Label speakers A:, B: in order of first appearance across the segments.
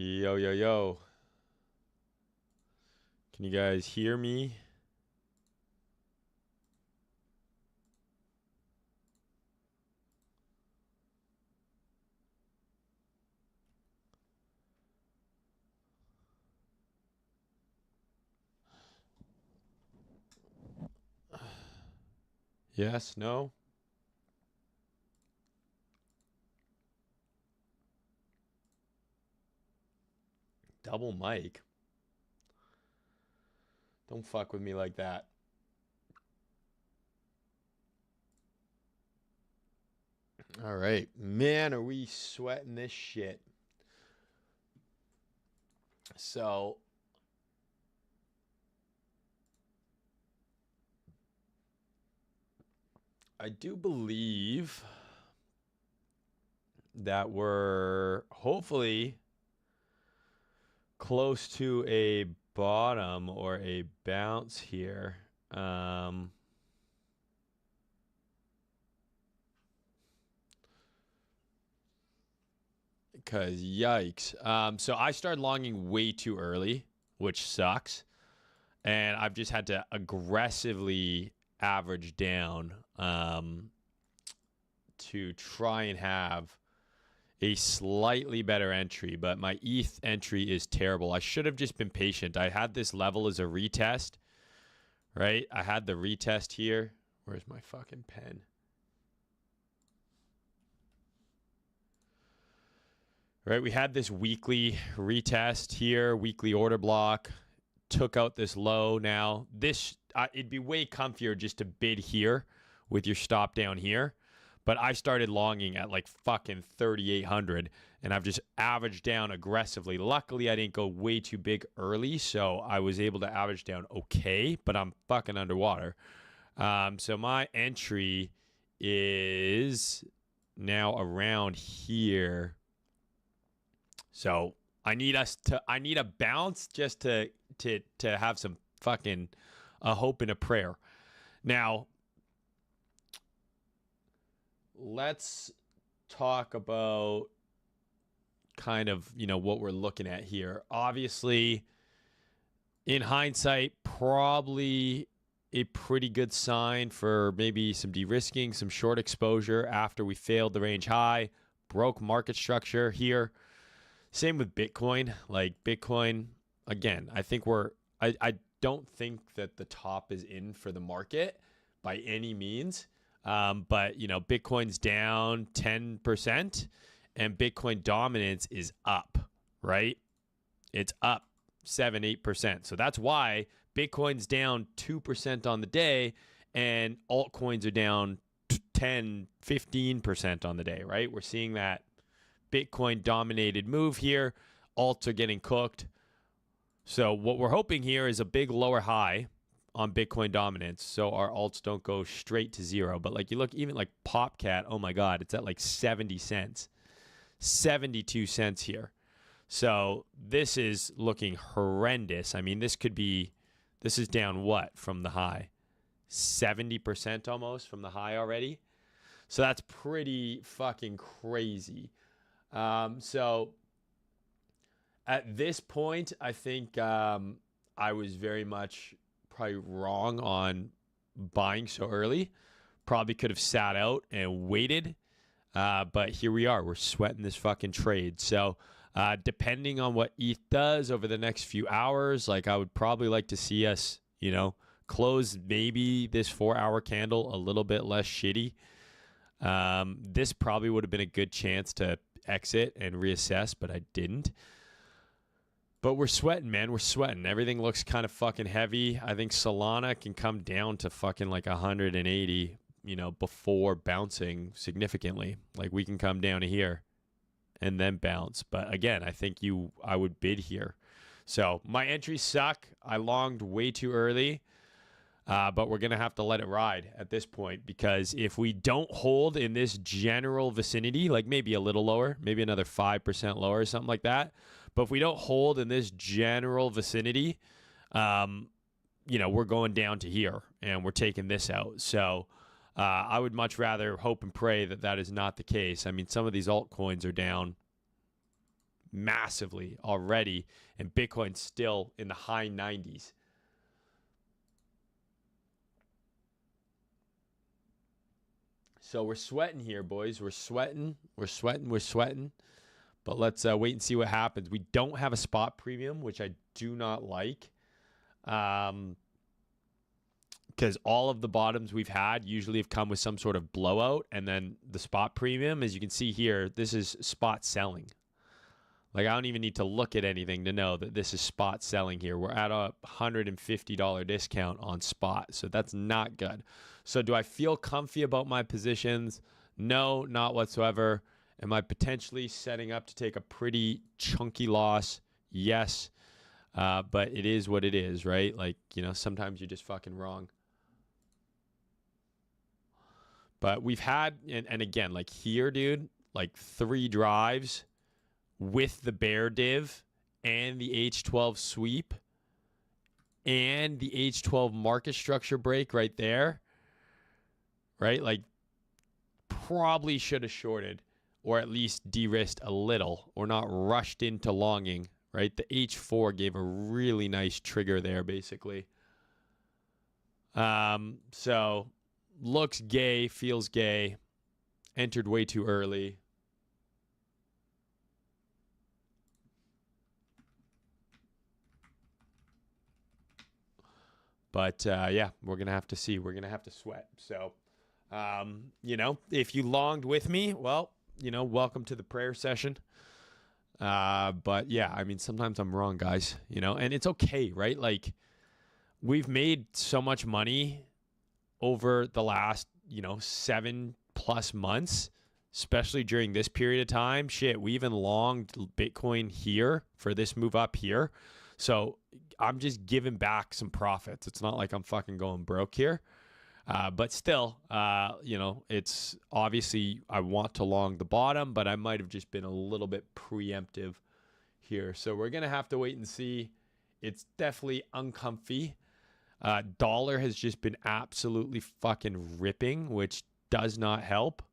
A: Yo, yo, yo. Can you guys hear me? Yes, no? Double mic? Don't fuck with me like that. All right. Man, are we sweating this shit. So, I do believe that we're hopefully close to a bottom or a bounce here. Because yikes. So I started longing way too early, which sucks. And I've just had to aggressively average down to try and have a slightly better entry. But my ETH entry is terrible. I should have just been patient. I had this level as a retest, right? I had the retest here. Where's my fucking pen? Right, we had this weekly retest here, weekly order block, took out this low. Now, this it'd be way comfier just to bid here with your stop down here. But I started longing at like fucking 3,800, and I've just averaged down aggressively. Luckily, I didn't go way too big early, so I was able to average down okay, but I'm fucking underwater. So my entry is now around here. So I need a bounce just to have some fucking a hope and a prayer. Now, let's talk about kind of, what we're looking at here. Obviously, in hindsight, probably a pretty good sign for maybe some de-risking, some short exposure after we failed the range high, broke market structure here. Same with Bitcoin. Like Bitcoin, again, I think I don't think that the top is in for the market by any means. But, Bitcoin's down 10% and Bitcoin dominance is up, right? It's up 7-8%. So that's why Bitcoin's down 2% on the day and altcoins are down 10-15% on the day, right? We're seeing that Bitcoin dominated move here. Alts are getting cooked. So what we're hoping here is a big lower high on Bitcoin dominance, so our alts don't go straight to zero. But like you look, even like Popcat, oh my God, it's at like 70 cents, 72 cents here. So this is looking horrendous. I mean, this is down what from the high? 70% almost from the high already. So that's pretty fucking crazy. So at this point, I think I was very much probably wrong on buying so early. Probably could have sat out and waited. But here we are. We're sweating this fucking trade. So depending on what ETH does over the next few hours, like I would probably like to see us, close maybe this 4-hour candle a little bit less shitty. This probably would have been a good chance to exit and reassess, but I didn't. But we're sweating, man. We're sweating. Everything looks kind of fucking heavy. I think Solana can come down to fucking like 180, before bouncing significantly. Like we can come down to here and then bounce. But again, I think I would bid here. So my entries suck. I longed way too early. But we're going to have to let it ride at this point, because if we don't hold in this general vicinity, like maybe a little lower, maybe another 5% lower or something like that. But if we don't hold in this general vicinity, we're going down to here and we're taking this out. So I would much rather hope and pray that that is not the case. I mean, some of these altcoins are down massively already, and Bitcoin's still in the high 90s. So we're sweating here, boys. We're sweating. But let's wait and see what happens. We don't have a spot premium, which I do not like. Because all of the bottoms we've had usually have come with some sort of blowout. And then the spot premium, as you can see here, this is spot selling. Like, I don't even need to look at anything to know that this is spot selling here. We're at a $150 discount on spot. So that's not good. So do I feel comfy about my positions? No, not whatsoever. Am I potentially setting up to take a pretty chunky loss? Yes. But it is what it is, right? Like, you know, sometimes you're just fucking wrong. But we've had, and again, like here, dude, like 3 drives with the bear div and the H12 sweep and the H12 market structure break right there, right? Like, probably should have shorted or at least de-risked a little or not rushed into longing, right? The H4 gave a really nice trigger there, basically. So looks gay, feels gay, entered way too early. But, yeah, we're going to have to see. We're going to have to sweat. So, you know, if you longed with me, well, you know, welcome to the prayer session. But, yeah, I mean, sometimes I'm wrong, guys, you know, and it's okay, right? Like, we've made so much money over the last, you know, 7+ months, especially during this period of time. Shit, we even longed Bitcoin here for this move up here. So I'm just giving back some profits. It's not like I'm fucking going broke here. But still, you know, it's obviously I want to long the bottom, but I might have just been a little bit preemptive here. So we're going to have to wait and see. It's definitely uncomfy. Dollar has just been absolutely fucking ripping, which does not help.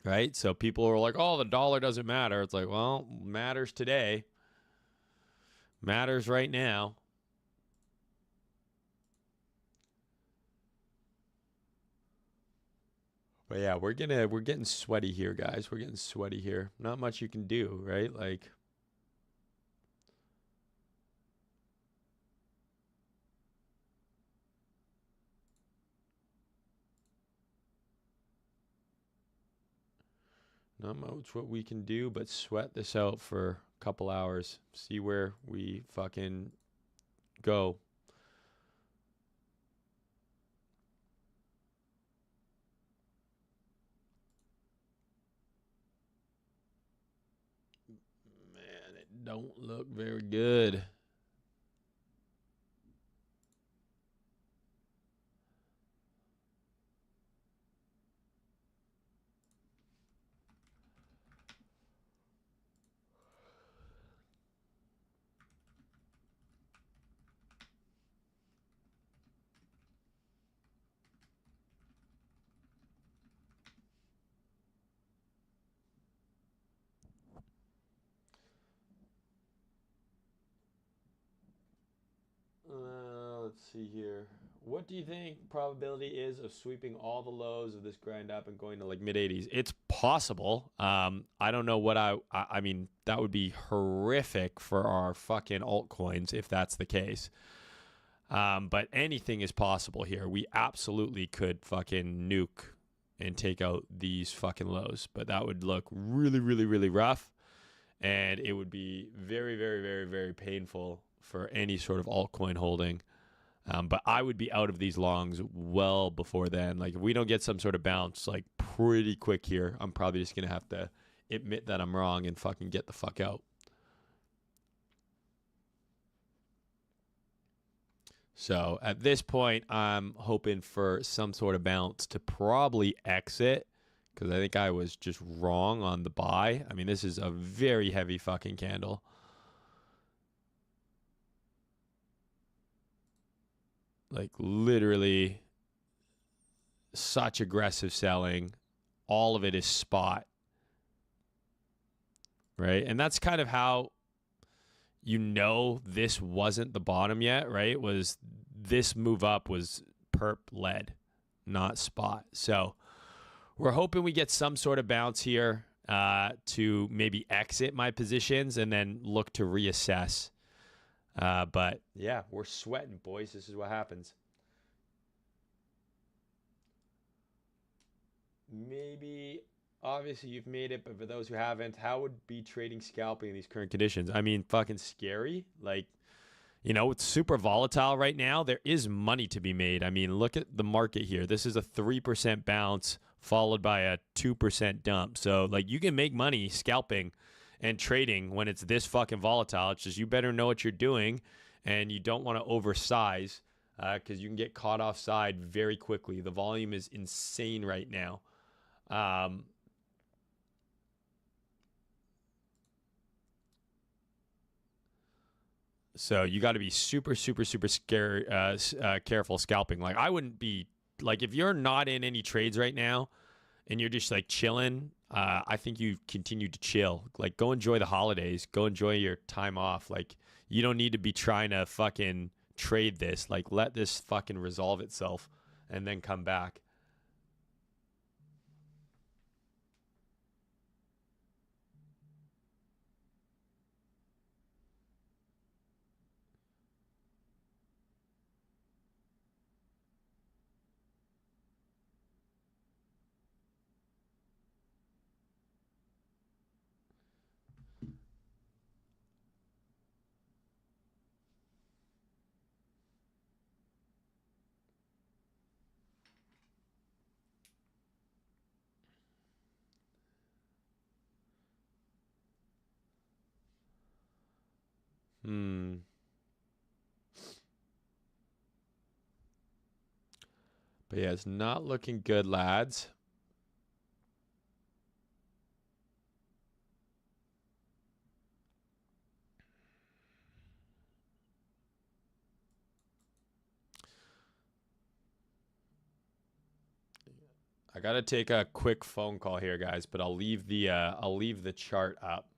A: Right? So people are like, oh, the dollar doesn't matter. It's like, well, matters today. Matters right now. But yeah, we're getting sweaty here, guys. We're getting sweaty here. Not much you can do, right? Like, not much what we can do but sweat this out for a couple hours. See where we fucking go. Man, it don't look very good. Let's see here. What do you think probability is of sweeping all the lows of this grind up and going to like mid 80s? It's possible. I don't know what I mean, that would be horrific for our fucking altcoins if that's the case. But anything is possible here. We absolutely could fucking nuke and take out these fucking lows, but that would look really, really, really rough. And it would be very, very, very, very painful for any sort of altcoin holding. But I would be out of these longs well before then. Like, if we don't get some sort of bounce, like, pretty quick here, I'm probably just going to have to admit that I'm wrong and fucking get the fuck out. So at this point, I'm hoping for some sort of bounce to probably exit, because I think I was just wrong on the buy. I mean, this is a very heavy fucking candle. Like, literally such aggressive selling. All of it is spot. right? And that's kind of how you know this wasn't the bottom yet, right? Was this move up was perp led, not spot. So we're hoping we get some sort of bounce here to maybe exit my positions and then look to reassess. But yeah, we're sweating, boys. This is what happens. Maybe, obviously, you've made it, but for those who haven't, how would be trading scalping in these current conditions? I mean, fucking scary. Like, you know, it's super volatile right now. There is money to be made. I mean, look at the market here. This is a 3% bounce followed by a 2% dump. So, like, you can make money scalping and trading when it's this fucking volatile. It's just you better know what you're doing, and you don't want to oversize because you can get caught offside very quickly. The volume is insane right now. So you got to be super, super, super careful scalping. Like I wouldn't be like if you're not in any trades right now and you're just like chilling. I think you continue to chill. Like go enjoy the holidays. Go enjoy your time off. Like you don't need to be trying to fucking trade this. Like let this fucking resolve itself and then come back. Hmm. But yeah, it's not looking good, lads. I gotta take a quick phone call here, guys, but I'll leave the chart up.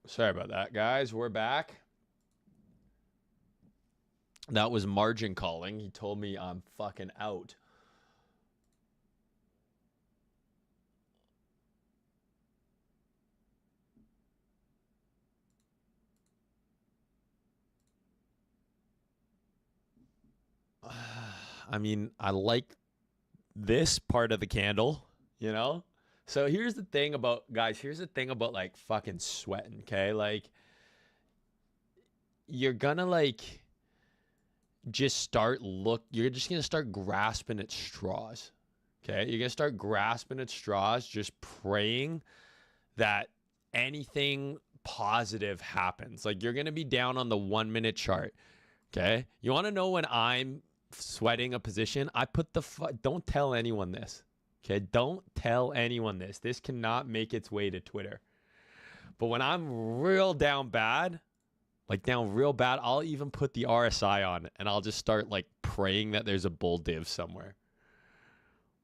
A: Sorry about that, guys. We're back. That was Margin calling. He told me I'm fucking out. I mean, I like this part of the candle, you know? So here's the thing about, guys, here's the thing about like fucking sweating, okay? Like, you're gonna like you're just gonna start grasping at straws, okay? You're gonna start grasping at straws, just praying that anything positive happens. Like, you're gonna be down on the 1 minute chart, okay? You wanna know when I'm sweating a position? I put don't tell anyone this. Okay, don't tell anyone this. This cannot make its way to Twitter. But when I'm real down bad, like down real bad, I'll even put the RSI on and I'll just start like praying that there's a bull div somewhere.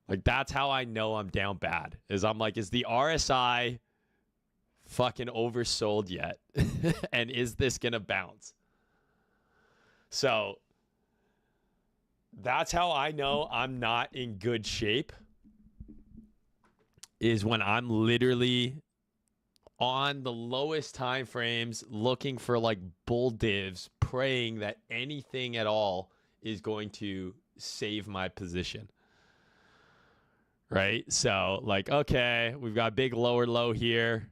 A: Like, that's how I know I'm down bad. Is I'm like, is the RSI fucking oversold yet? And is this gonna bounce? So that's how I know I'm not in good shape, is when I'm literally on the lowest time frames looking for like bull divs, praying that anything at all is going to save my position. Right? So like, okay, we've got a big lower low here.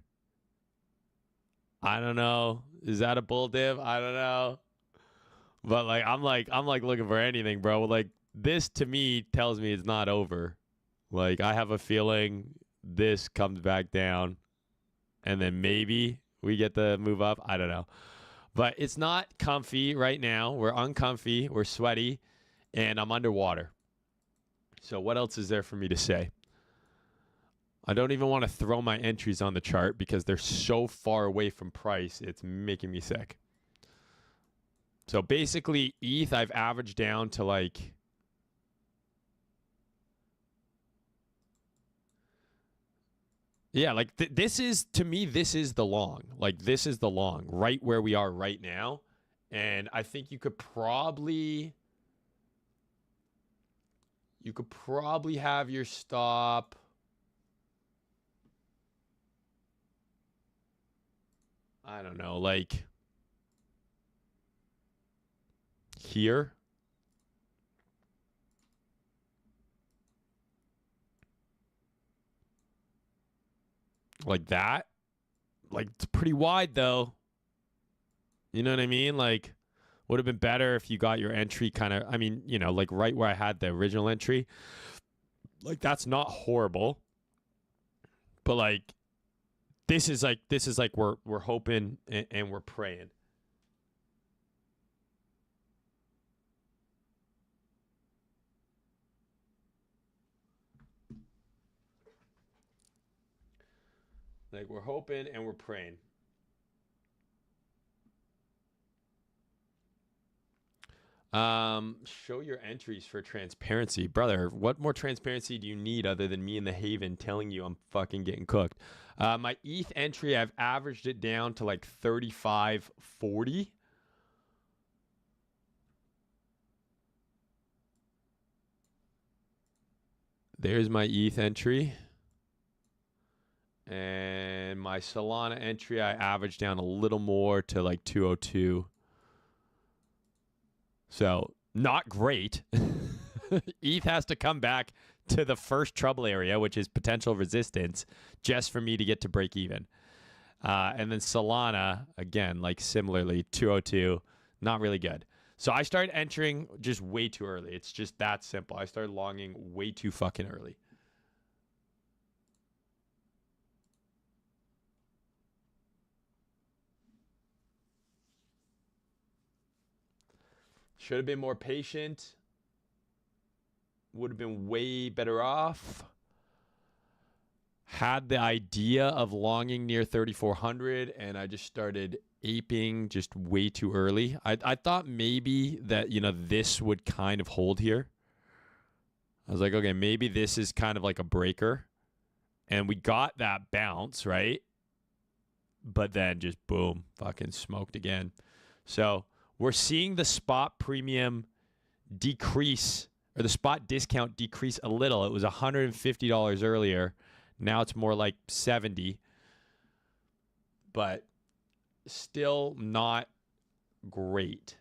A: I don't know. Is that a bull div? I don't know. But like I'm like looking for anything, bro. Like, this to me tells me it's not over. Like, I have a feeling this comes back down and then maybe we get the move up. I don't know. But it's not comfy right now. We're uncomfy. We're sweaty. And I'm underwater. So what else is there for me to say? I don't even want to throw my entries on the chart because they're so far away from price. It's making me sick. So basically, ETH I've averaged down to like... Yeah, like this is, to me, this is the long. Like, this is the long, right where we are right now. And I think you could probably have your stop. I don't know, like here. Like that. Like, it's pretty wide though. You know what I mean? Like, would have been better if you got your entry kind of, I mean, you know, like right where I had the original entry. Like, that's not horrible. But like, this is like we're hoping and we're praying. Like, we're hoping and we're praying. Show your entries for transparency. Brother, what more transparency do you need other than me in the Haven telling you I'm fucking getting cooked? My ETH entry, I've averaged it down to like 35.40. There's my ETH entry. And my Solana entry, I averaged down a little more to like 202. So, not great. ETH has to come back to the first trouble area, which is potential resistance, just for me to get to break even. And then Solana, again, like similarly, 202, not really good. So I started entering just way too early. It's just that simple. I started longing way too fucking early. Should have been more patient. Would have been way better off. Had the idea of longing near 3,400, and I just started aping just way too early. I thought maybe that, you know, this would kind of hold here. I was like, okay, maybe this is kind of like a breaker. And we got that bounce, right? but then just boom, fucking smoked again. So we're seeing the spot premium decrease, or the spot discount decrease a little. It was $150 earlier. Now it's more like 70, but still not great.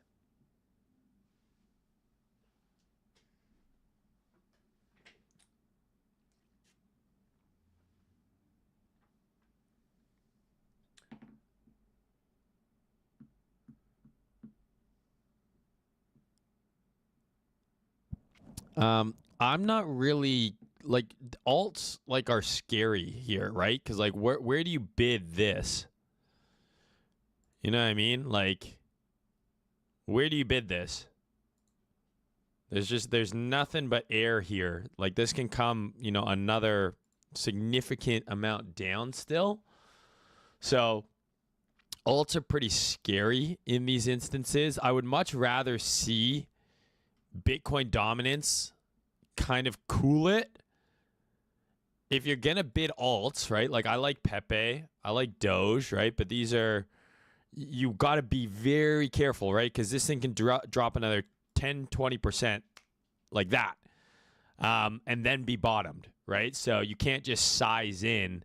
A: I'm not really like alts like are scary here, right? Because like where do you bid this? You know what I mean? Like where do you bid this? There's nothing but air here. Like this can come, you know, another significant amount down still. So alts are pretty scary in these instances. I would much rather see Bitcoin dominance kind of cool it. If you're gonna bid alts, right? Like I like Pepe, I like Doge, right? But these are, you got to be very careful, right? Because this thing can drop another 10-20% like that, and then be bottomed, right? So you can't just size in.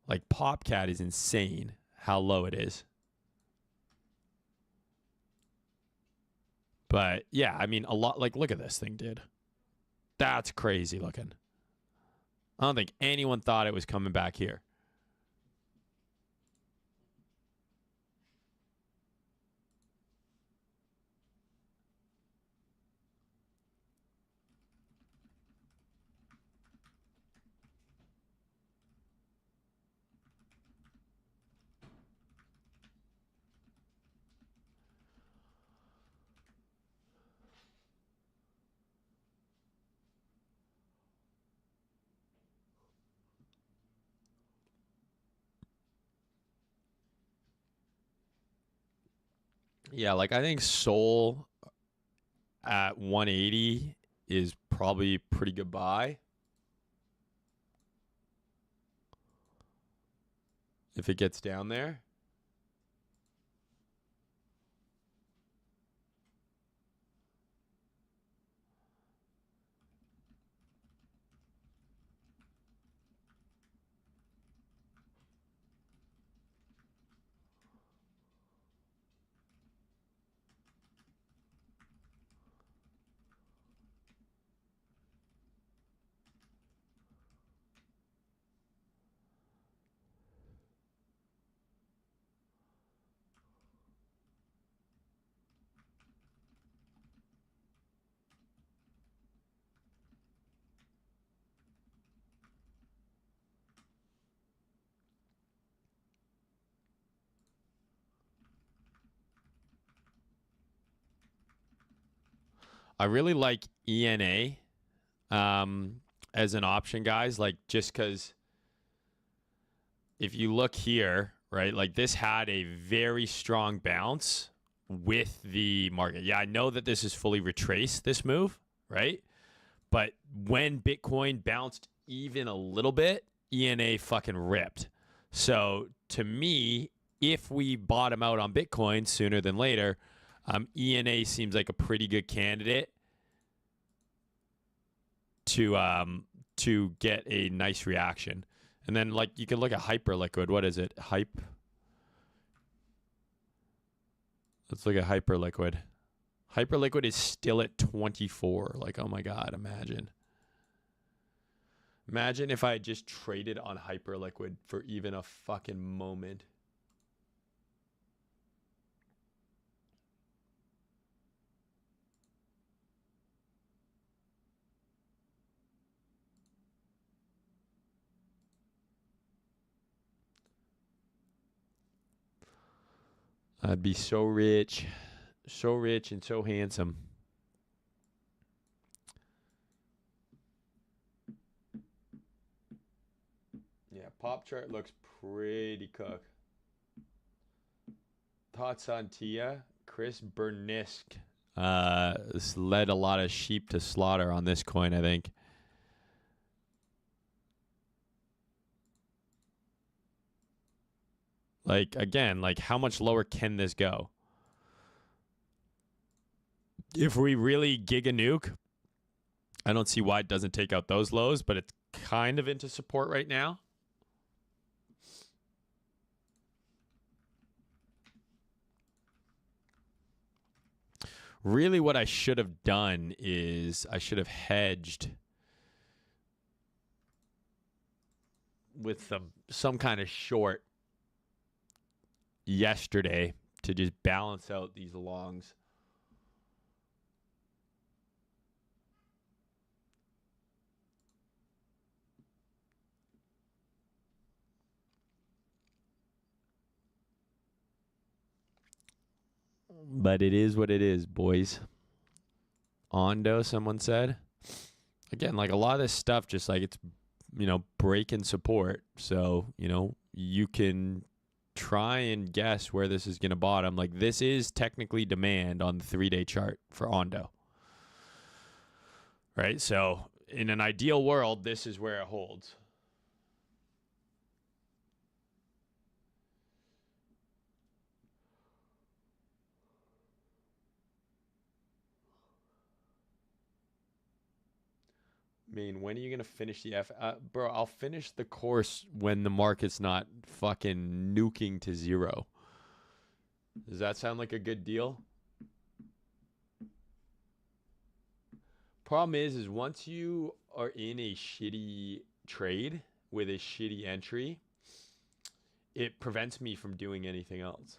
A: Like Popcat is insane how low it is. But yeah, I mean, a lot. Like, look at this thing, dude. That's crazy looking. I don't think anyone thought it was coming back here. Yeah, like I think Sol at 180 is probably pretty good buy. If it gets down there. I really like ENA as an option, guys. Like, just because if you look here, right, like this had a very strong bounce with the market. Yeah, I know that this is fully retraced, this move, right? But when Bitcoin bounced even a little bit, ENA fucking ripped. So to me, if we bottom out on Bitcoin sooner than later, ENA seems like a pretty good candidate to get a nice reaction. And then like you can look at Hyperliquid. What is it? Let's look at Hyperliquid. Hyperliquid is still at 24. Like, oh my God, imagine. Imagine if I had just traded on Hyperliquid for even a fucking moment. I'd be so rich and so handsome. Yeah, pop chart looks pretty cooked. Thoughts on Tia? Chris Bernisk led a lot of sheep to slaughter on this coin, I think. Like, again, like how much lower can this go? If we really giga nuke, I don't see why it doesn't take out those lows, but it's kind of into support right now. Really what I should have done is I should have hedged with some kind of short yesterday to just balance out these longs. But it is what it is, boys. Ondo, someone said. Again, like a lot of this stuff, just like it's, breaking support. So, you can try and guess where this is going to bottom. Like this is technically demand on the 3-day chart for Ondo. Right? So in an ideal world, this is where it holds. I mean, when are you going to finish the bro, I'll finish the course when the market's not fucking nuking to zero. Does that sound like a good deal? Problem is once you are in a shitty trade with a shitty entry, it prevents me from doing anything else.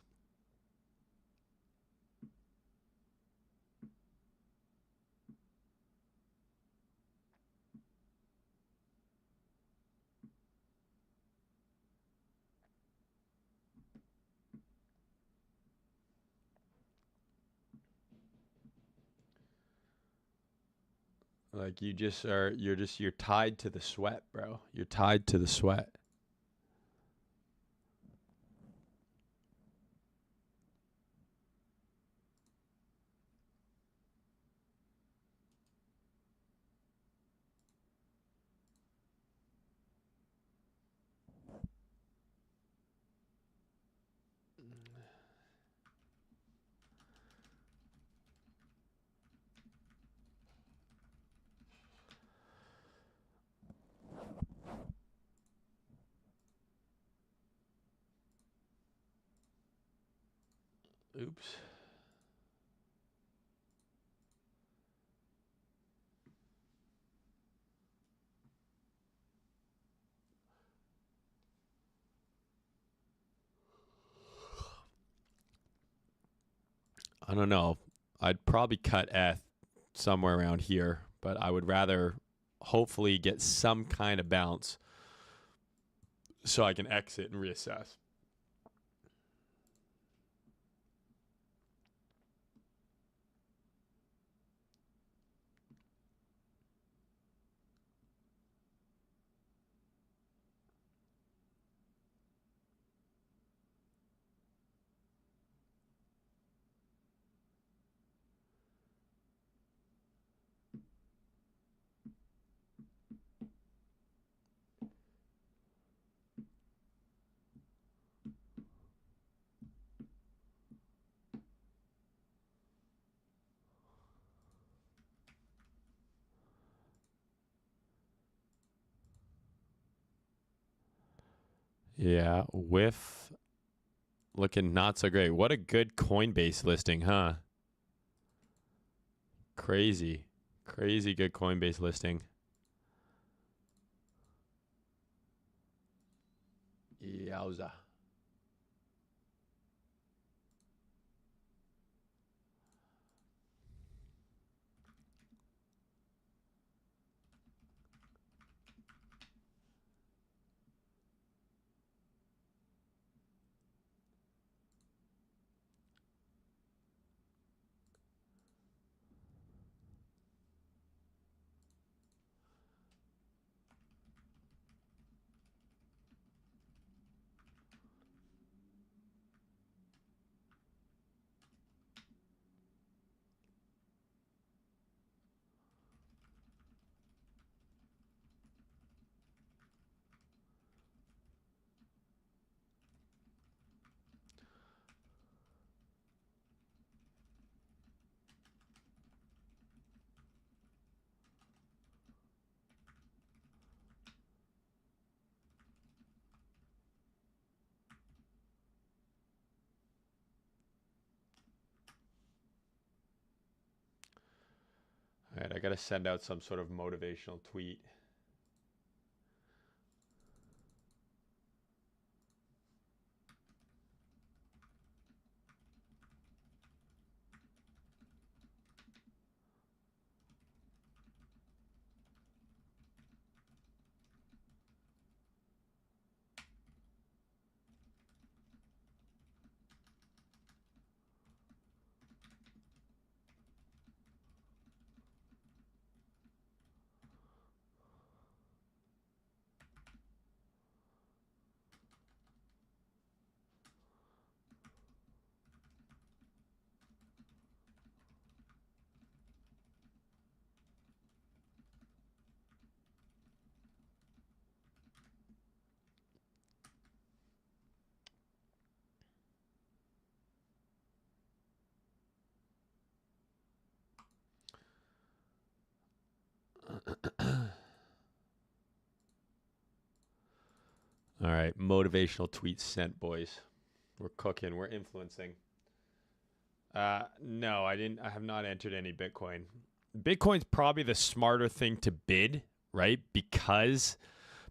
A: Like you're tied to the sweat, bro. You're tied to the sweat. Oops. I don't know. I'd probably cut ETH somewhere around here, but I would rather hopefully get some kind of bounce so I can exit and reassess. Yeah, with looking not so great. What a good Coinbase listing, huh? Crazy. Crazy good Coinbase listing. Yowza. All right, I got to send out some sort of motivational tweet. All right, motivational tweets sent, boys. We're cooking. We're influencing. No, I didn't. I have not entered any Bitcoin. Bitcoin's probably the smarter thing to bid, right? Because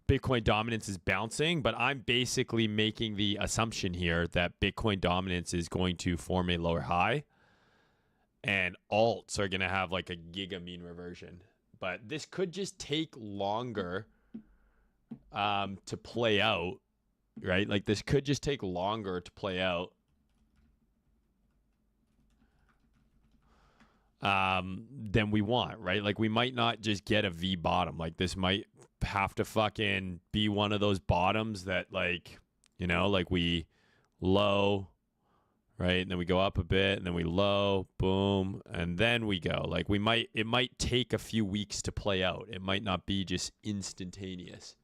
A: Bitcoin dominance is bouncing, but I'm basically making the assumption here that Bitcoin dominance is going to form a lower high and alts are going to have like a giga mean reversion. But this could just take longer to play out, right? Like this could just take longer to play out than we want, right? Like we might not just get a V bottom. Like this might have to fucking be one of those bottoms that like, you know, like we low, right? And then we go up a bit and then we low, boom, and then we go. Like it might take a few weeks to play out. It might not be just instantaneous.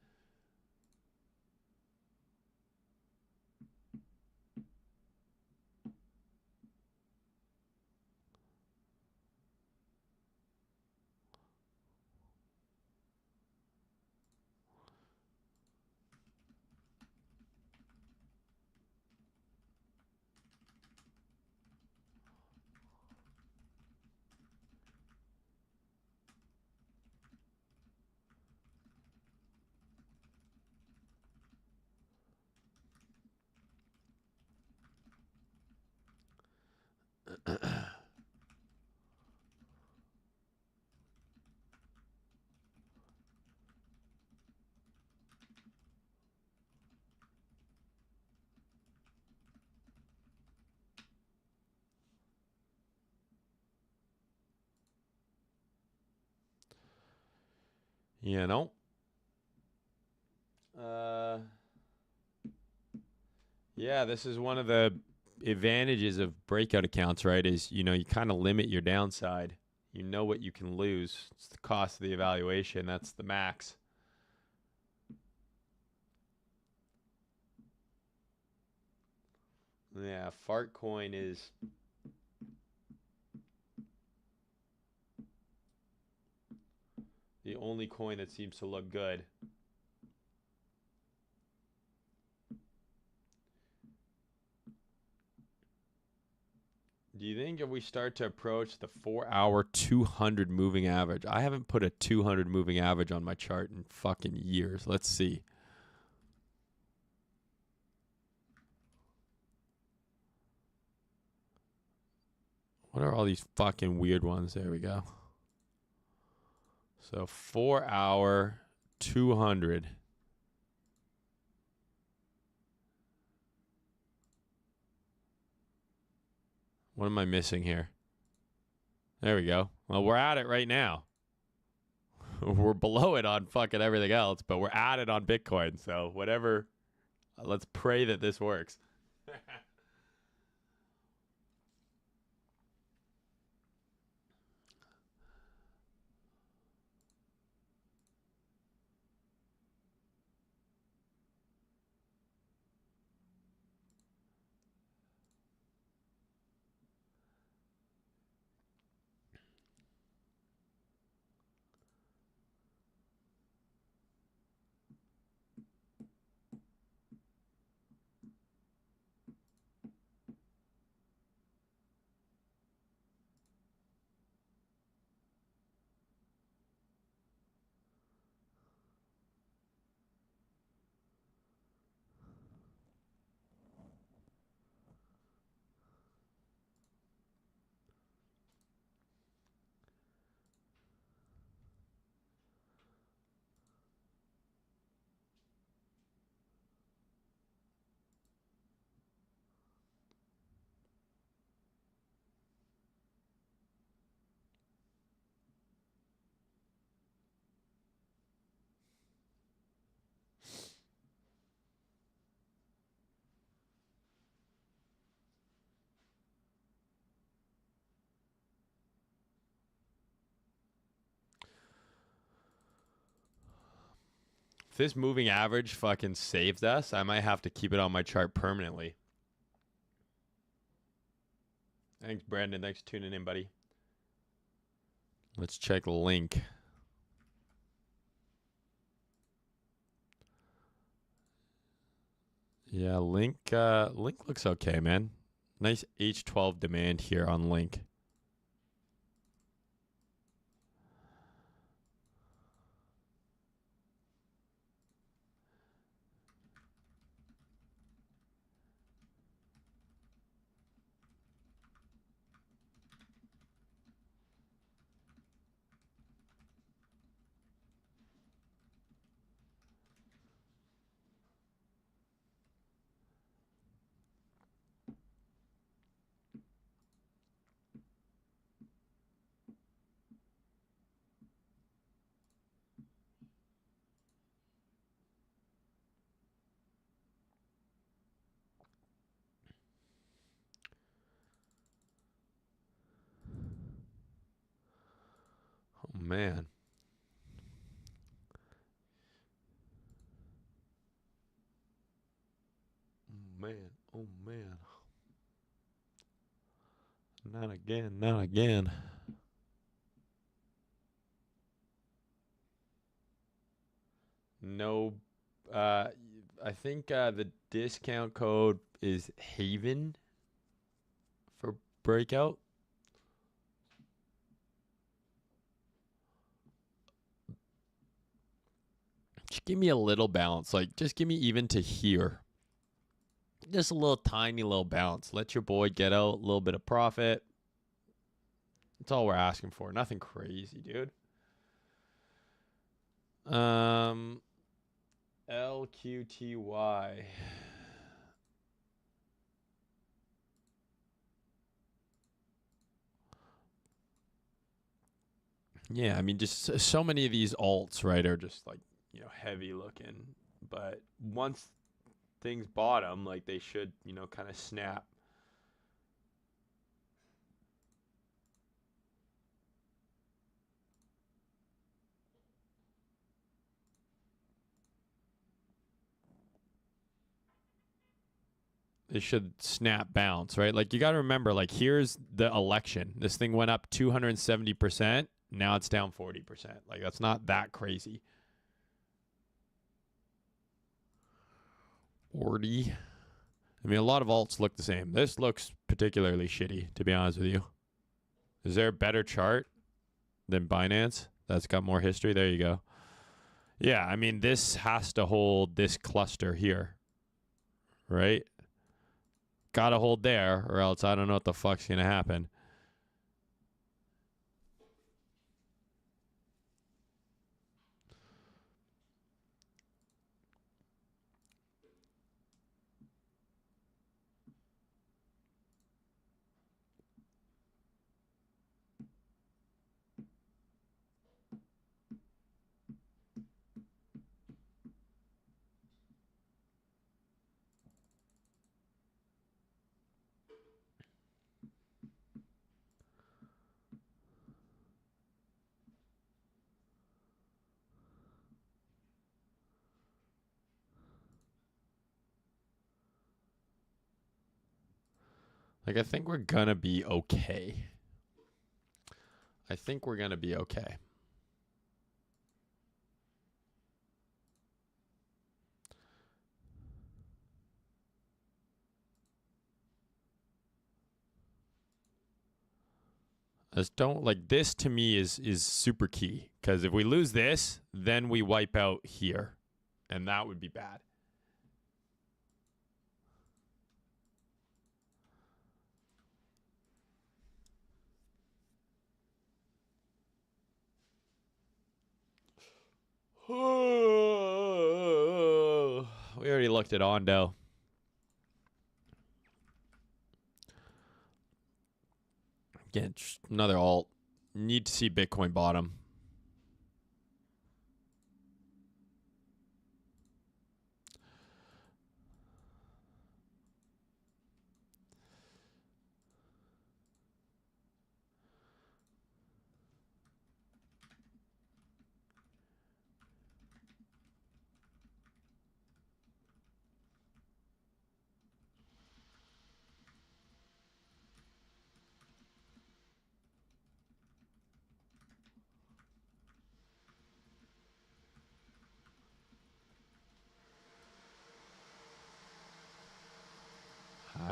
A: You know? Yeah, this is one of the advantages of breakout accounts, right? Is, you know, you kind of limit your downside. You know what you can lose. It's the cost of the evaluation. That's the max. Yeah, Fartcoin is the only coin that seems to look good. Do you think if we start to approach the 4-hour 200 moving average? I haven't put a 200 moving average on my chart in fucking years. Let's see. What are all these fucking weird ones? There we go. So 4-hour 200. What am I missing here? There we go. Well, we're at it right now. We're below it on fucking everything else, but we're at it on Bitcoin. So whatever. Let's pray that this works. this moving average fucking saves us, I might have to keep it on my chart permanently. Thanks, Brandon. Thanks for tuning in, buddy. Let's check Link. Yeah, Link looks okay, man. Nice H12 demand here on Link. Oh, man. Oh, man. Not again, not again. No, I think the discount code is Haven for breakout. Just give me a little bounce. Like, just give me even to here. Just a little tiny little bounce. Let your boy get out a little bit of profit. That's all we're asking for. Nothing crazy, dude. LQTY. Yeah, I mean, just so many of these alts, right, are just like, you know, heavy looking. But once things bottom, like they should, you know, kind of snap. They should snap bounce, right? Like you got to remember, like here's the election. This thing went up 270%. Now it's down 40%. Like that's not that crazy. 40. I mean, a lot of alts look the same. This looks particularly shitty, to be honest with you. Is there a better chart than Binance that's got more history? There you go. Yeah, I mean, this has to hold this cluster here, right? Got to hold there, or else I don't know what the fuck's going to happen. Like, I think we're going to be okay. I think we're going to be okay. Just don't, like, this to me is super key. Because if we lose this, then we wipe out here. And that would be bad. We already looked at Ondo. Again, just another alt. Need to see Bitcoin bottom.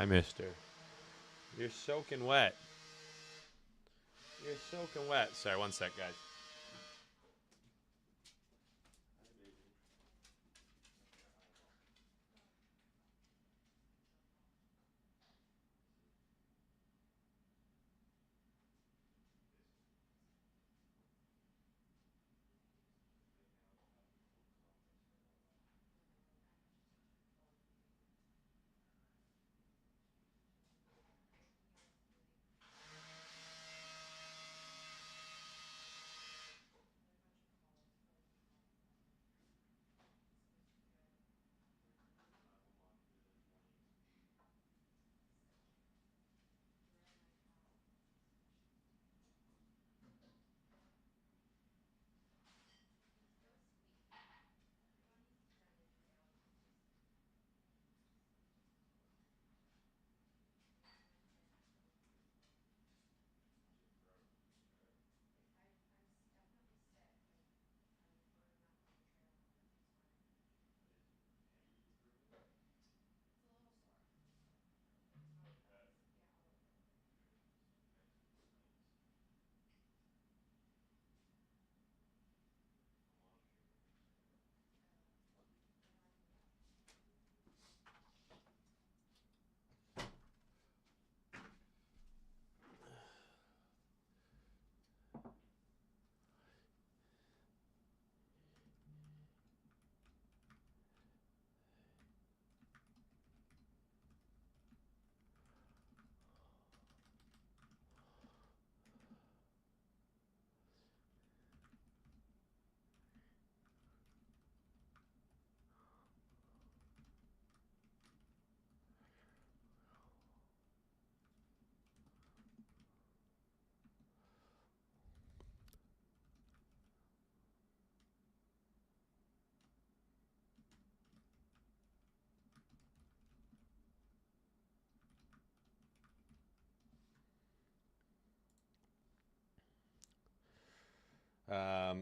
A: mister. You're soaking wet. You're soaking wet. Sorry, one sec, guys.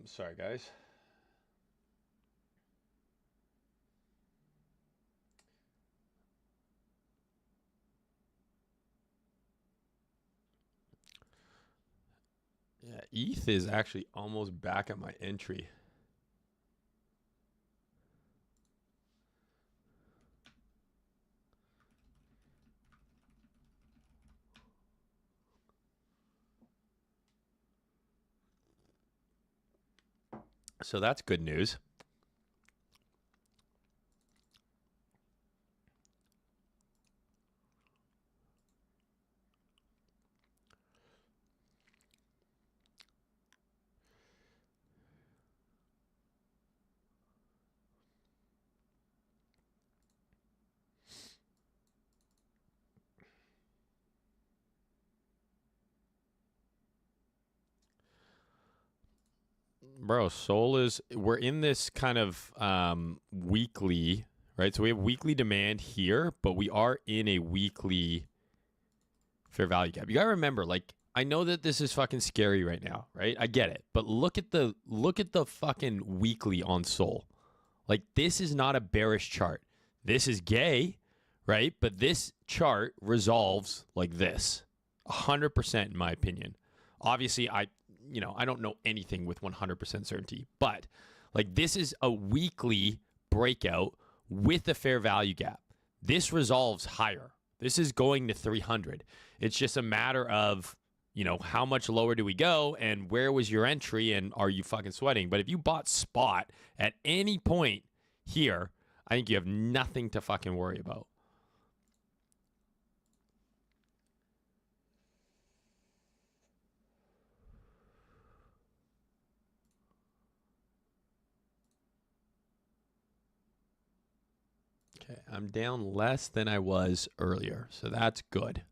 A: Sorry, guys. Yeah, ETH is actually almost back at my entry. So that's good news. Bro, we're in this kind of weekly, right? So we have weekly demand here, but we are in a weekly fair value gap. You gotta remember, like, I know that this is fucking scary right now, right? I get it. But look at the fucking weekly on Sol. Like, this is not a bearish chart. This is gay, right? But this chart resolves like this. 100% in my opinion. Obviously, I don't know anything with 100% certainty, but like, this is a weekly breakout with a fair value gap. This resolves higher. This is going to 300. It's just a matter of, how much lower do we go and where was your entry and are you fucking sweating? But if you bought spot at any point here, I think you have nothing to fucking worry about. Okay, I'm down less than I was earlier, so that's good.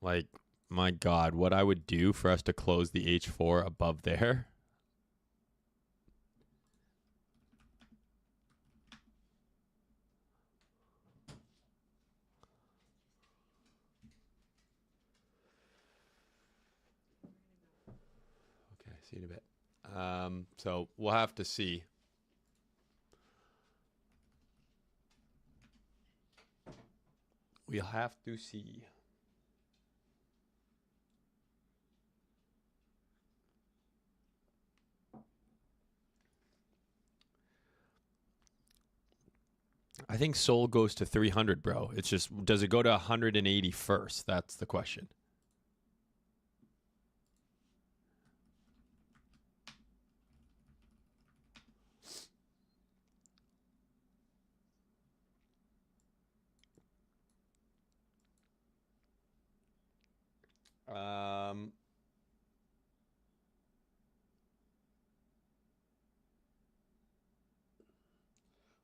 A: Like, my God, what I would do for us to close the H4 above there. Okay, see you in a bit. So we'll have to see. We'll have to see. I think Sol goes to 300, bro. It's just, does it go to 180 first? That's the question.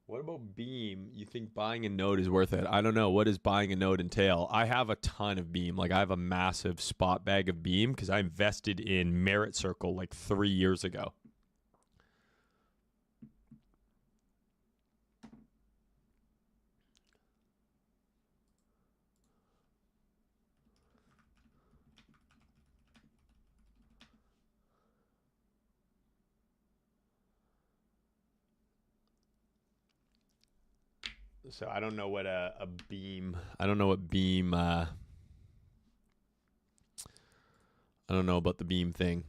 A: What about Beam? You think buying a node is worth it? I don't know. What does buying a node entail? I have a ton of Beam. Like, I have a massive spot bag of Beam because I invested in Merit Circle like 3 years ago. So I don't know what a Beam. I don't know what Beam. I don't know about the Beam thing.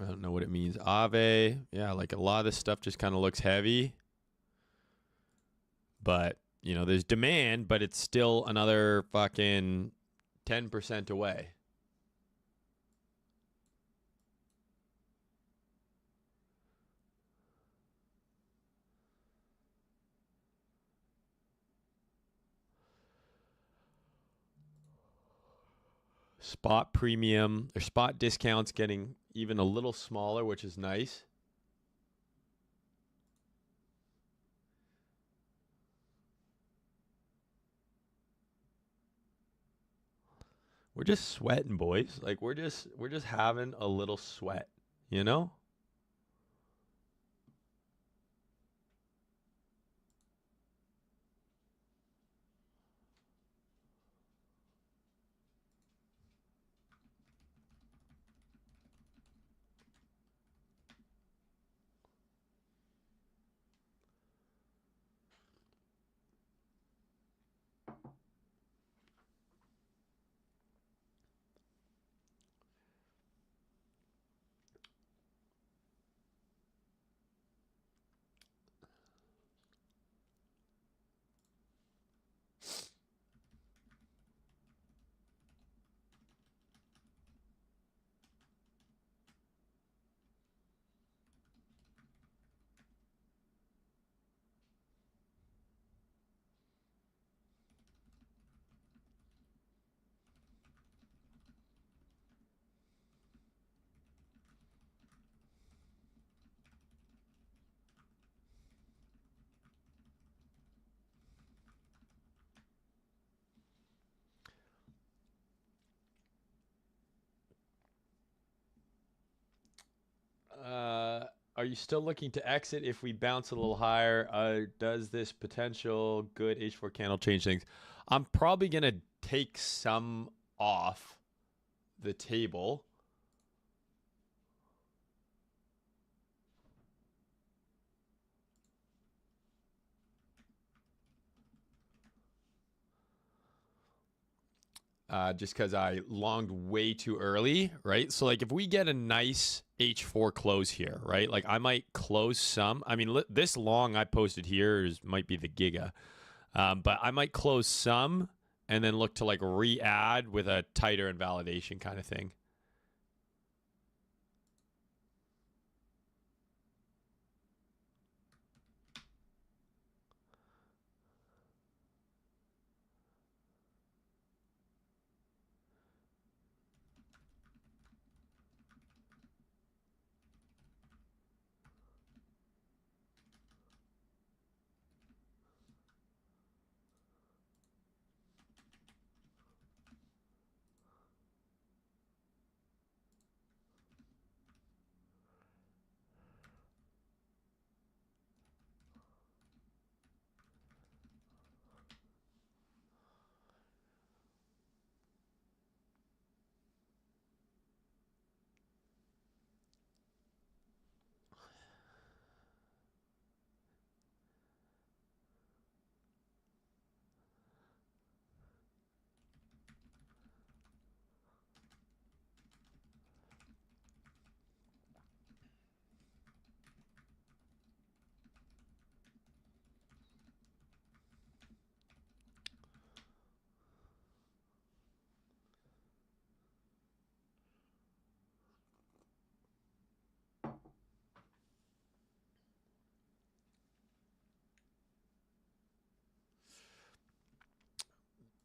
A: I don't know what it means. Aave. Yeah, like a lot of this stuff just kind of looks heavy. But, you know, there's demand, but it's still another fucking 10% away. Spot premium or spot discounts getting even a little smaller, which is nice. We're just sweating, boys. Like we're just having a little sweat, you know? Are you still looking to exit if we bounce a little higher? Does this potential good H4 candle change things? I'm probably going to take some off the table. Just because I longed way too early, right? So, like, if we get a nice H4 close here, right? Like, I might close some. I mean, this long I posted here might be the giga. But I might close some and then look to, like, re-add with a tighter invalidation kind of thing.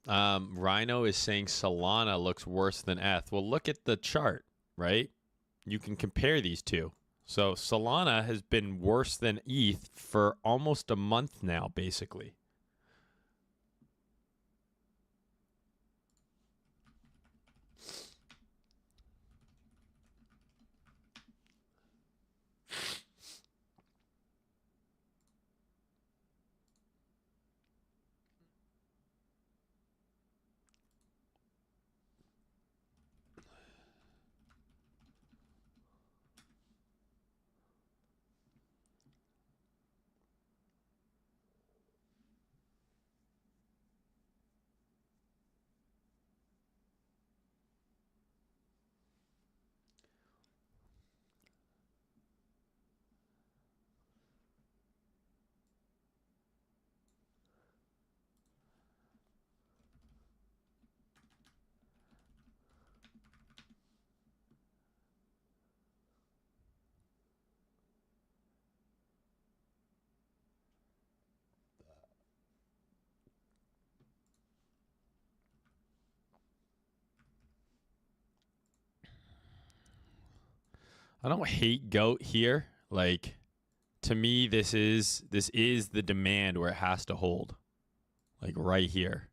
A: Rhino is saying Solana looks worse than ETH. Well, look at the chart, right? You can compare these two. So Solana has been worse than ETH for almost a month now, basically. I don't hate GOAT here. Like, to me, this is the demand where it has to hold. Like right here.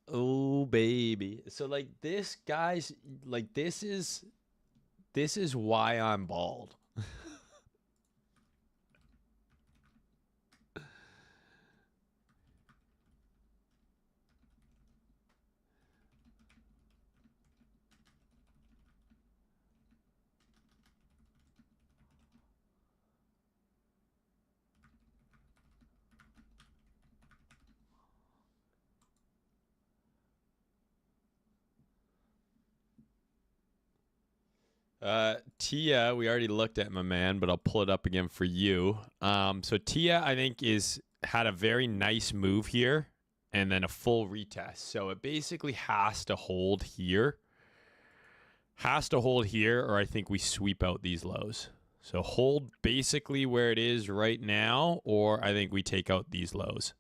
A: Oh baby. So like this guys, like this is why I'm bald. Tia, we already looked at, my man, but I'll pull it up again for you. So Tia, I think, is had a very nice move here and then a full retest. So it basically has to hold here. Has to hold here, or I think we sweep out these lows. So hold basically where it is right now, or I think we take out these lows.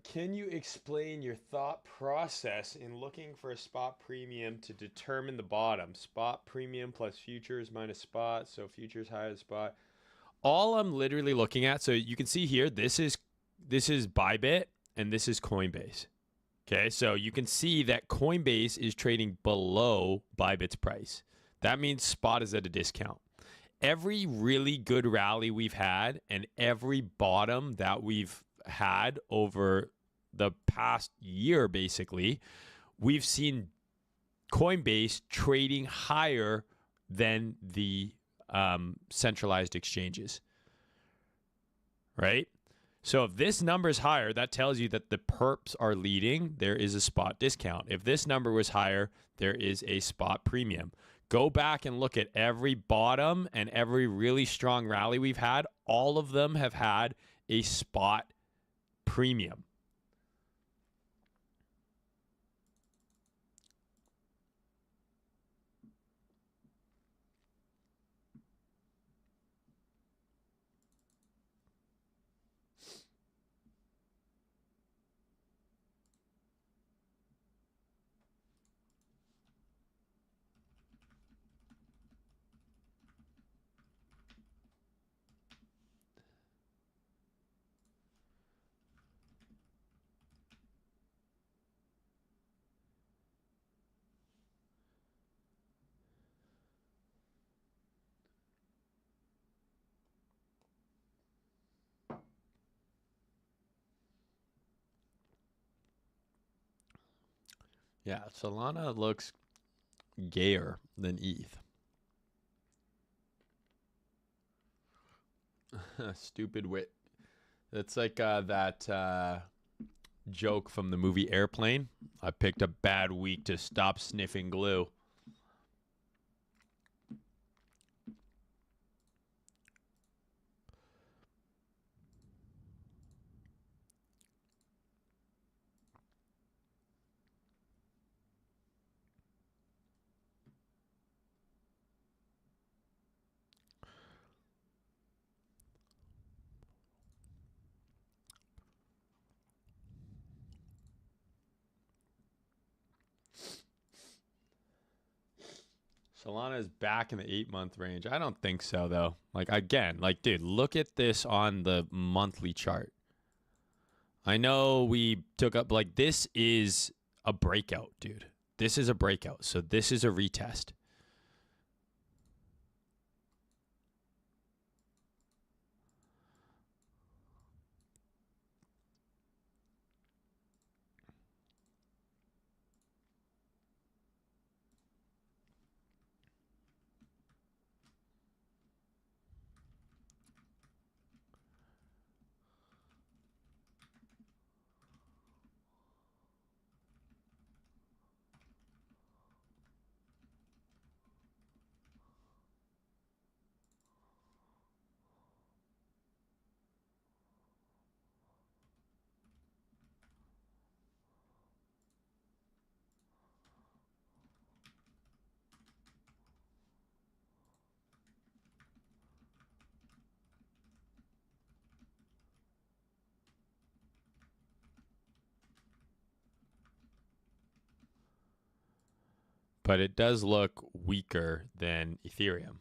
A: can you explain your thought process in looking for a spot premium to determine the bottom? Spot premium plus futures minus spot, so futures higher than spot. All I'm literally looking at, so you can see here, this is Bybit and this is Coinbase. Okay, so you can see that Coinbase is trading below Bybit's price. That means spot is at a discount. Every really good rally we've had and every bottom that we've had over the past year, basically, we've seen Coinbase trading higher than the centralized exchanges, right? So if this number is higher, that tells you that the perps are leading. There is a spot discount. If this number was higher, there is a spot premium. Go back and look at every bottom and every really strong rally we've had. All of them have had a spot premium. Yeah, Solana looks gayer than ETH. Stupid wit. It's like that joke from the movie Airplane. I picked a bad week to stop sniffing glue. Solana is back in the 8-month range. I don't think so, though. Like, again, like, dude, look at this on the monthly chart. I know we took up, like, this is a breakout, dude. This is a breakout. So this is a retest. But it does look weaker than Ethereum.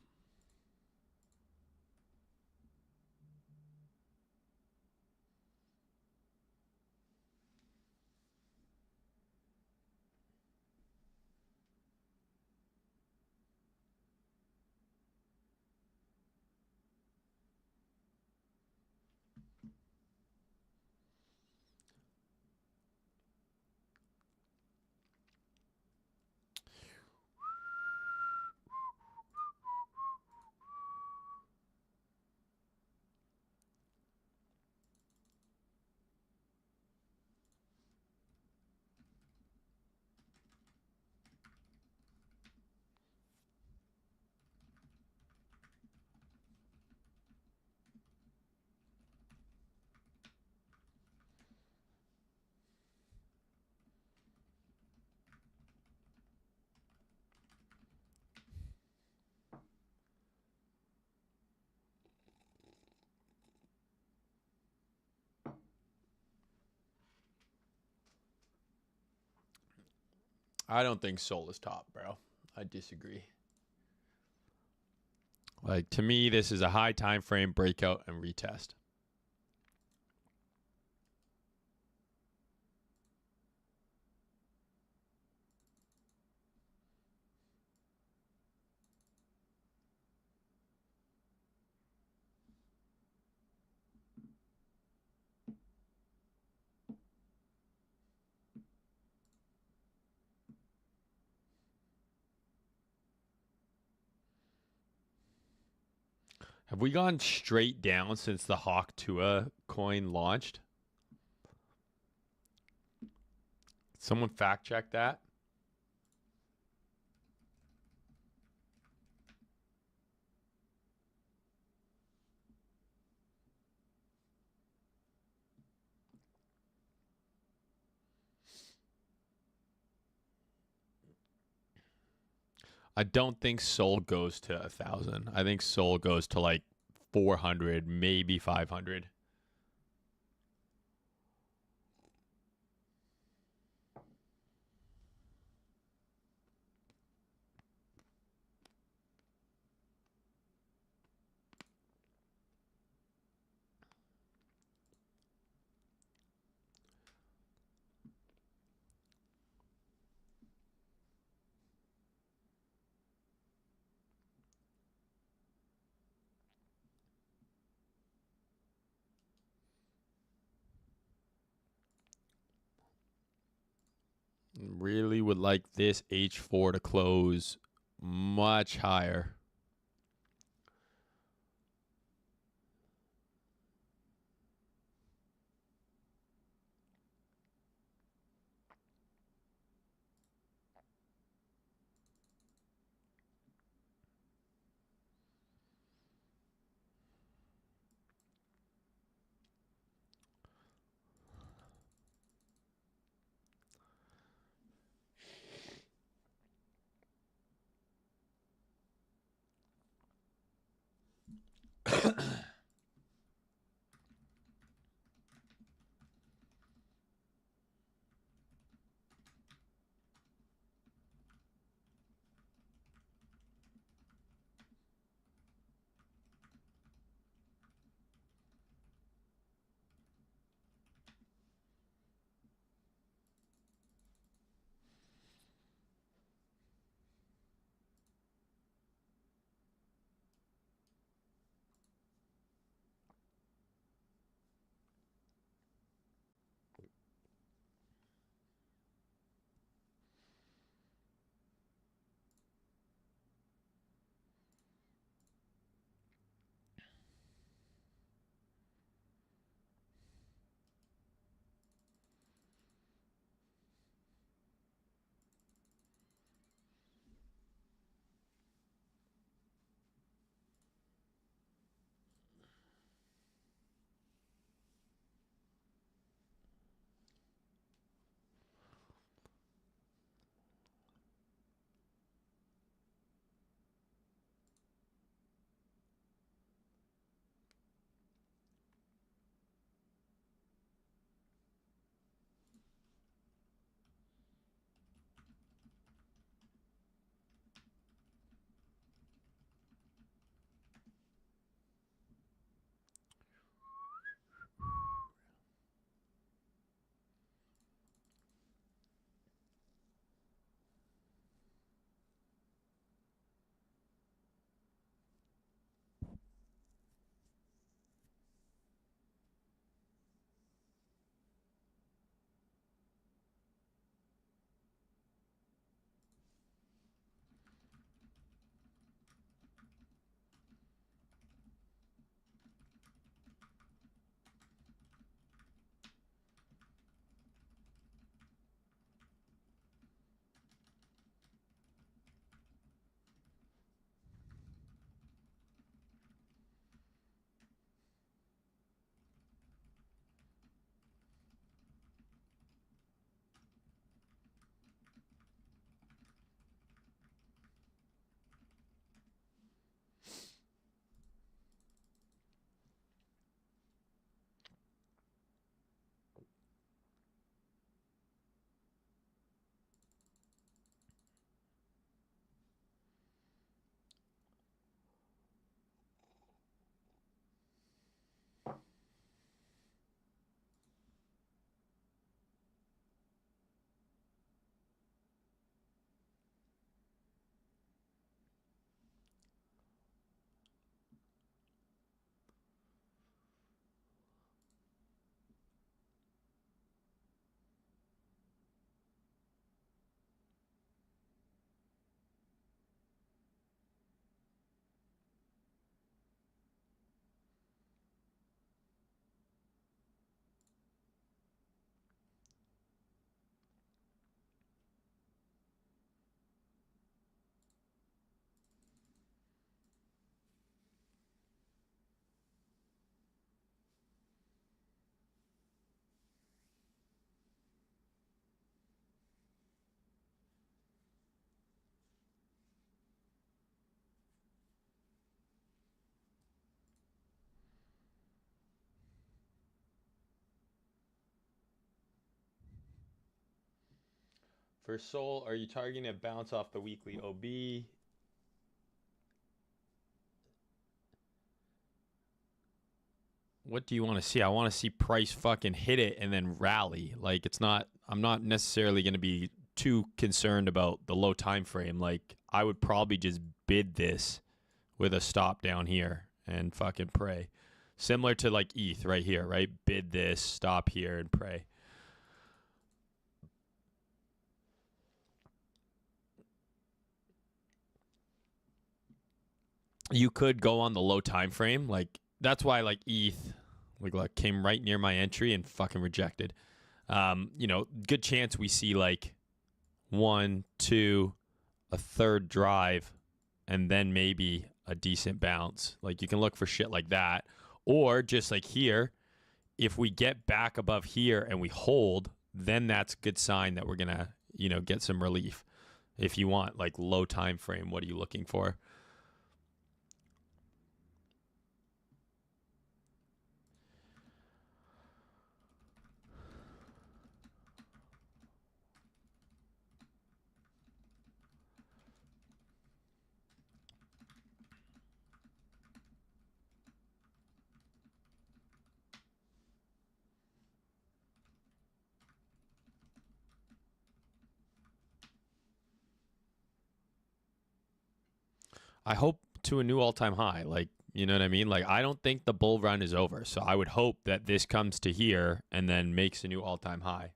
A: I don't think Sol is top, bro. I disagree. Like, to me, this is a high time frame breakout and retest. Have we gone straight down since the Hawk Tua coin launched? Someone fact check that. I don't think Sol goes to 1,000. I think Sol goes to like 400, maybe 500. Really would like this H4 to close much higher. For Sol, are you targeting a bounce off the weekly OB? What do you want to see? I want to see price fucking hit it and then rally. Like, it's not, I'm not necessarily going to be too concerned about the low time frame. Like, I would probably just bid this with a stop down here and fucking pray. Similar to like ETH right here, right? Bid this, stop here, and pray. You could go on the low time frame. Like, that's why like ETH like came right near my entry and fucking rejected. You know, good chance we see like 1, 2, a third drive, and then maybe a decent bounce. Like, you can look for shit like that. Or just like here, if we get back above here and we hold, then that's a good sign that we're going to, you know, get some relief. If you want like low time frame, what are you looking for? I hope to a new all-time high. Like, you know what I mean? Like, I don't think the bull run is over. So I would hope that this comes to here and then makes a new all-time high.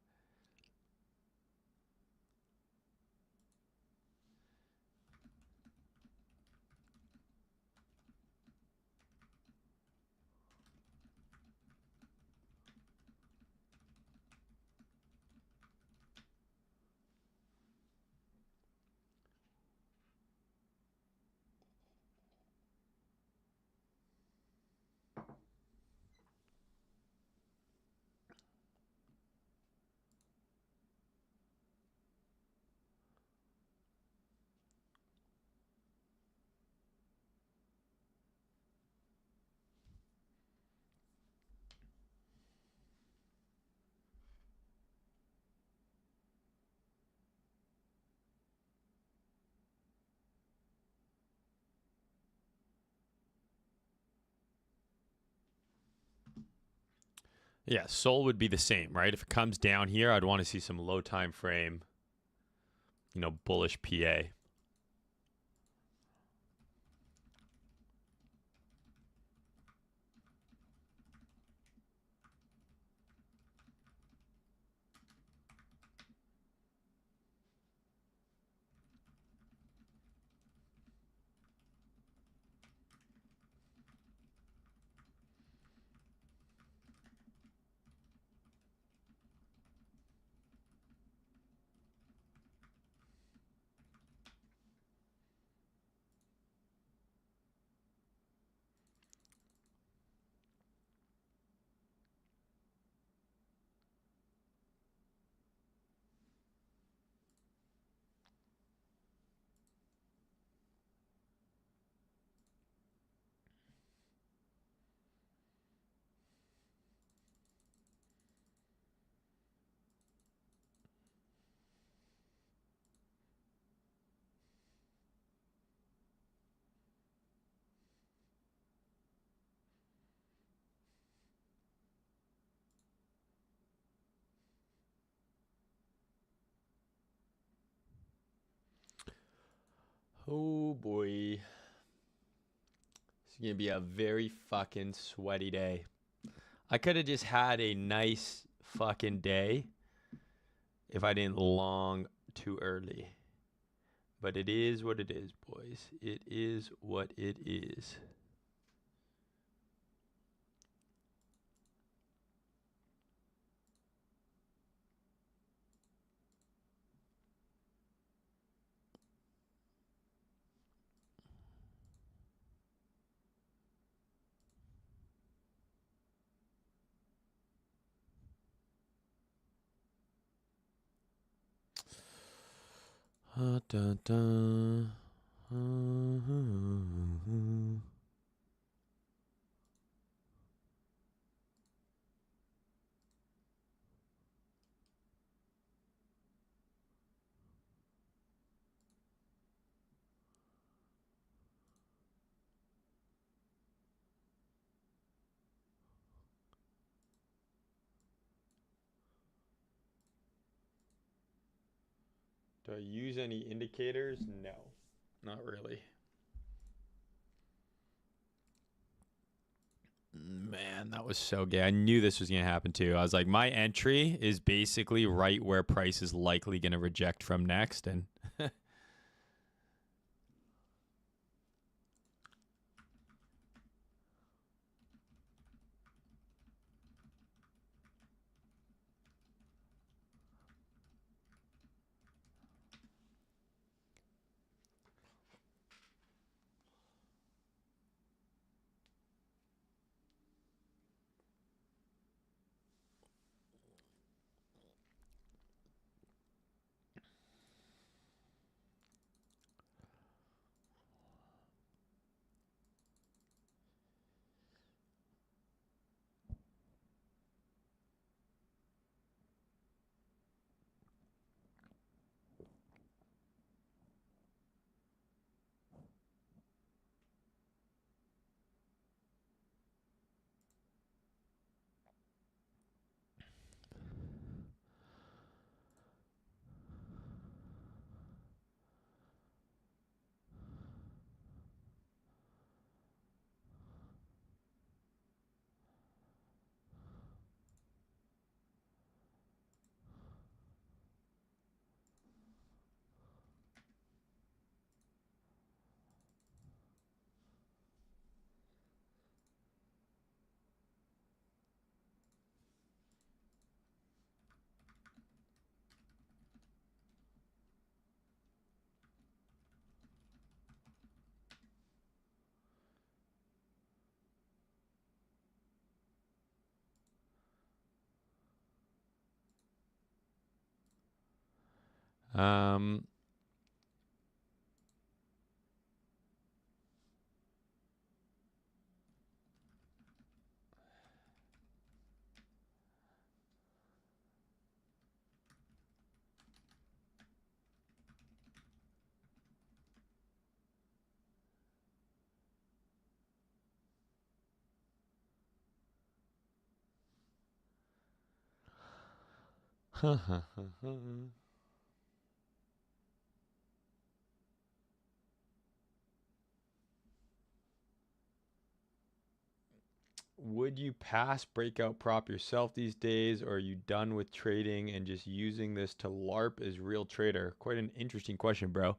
A: Yeah, Sol would be the same, right? If it comes down here, I'd want to see some low time frame, you know, bullish PA. Oh boy. It's going to be a very fucking sweaty day. I could have just had a nice fucking day if I didn't long too early. But it is what it is, boys. It is what it is. Dun, dun. Do I use any indicators? No, not really. Man, that was so gay. I knew this was going to happen too. I was like, my entry is basically right where price is likely going to reject from next. And um, would you pass breakout prop yourself these days, or are you done with trading and just using this to LARP as real trader? Quite an interesting question, bro.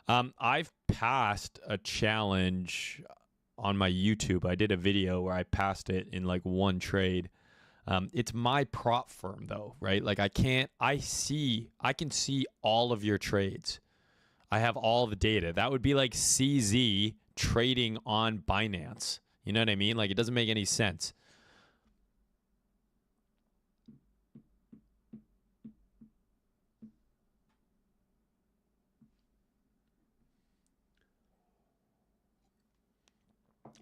A: I've passed a challenge on my YouTube. I did a video where I passed it in like one trade. It's my prop firm though, right? Like I can see all of your trades. I have all the data. That would be like CZ trading on Binance. You know what I mean? Like it doesn't make any sense.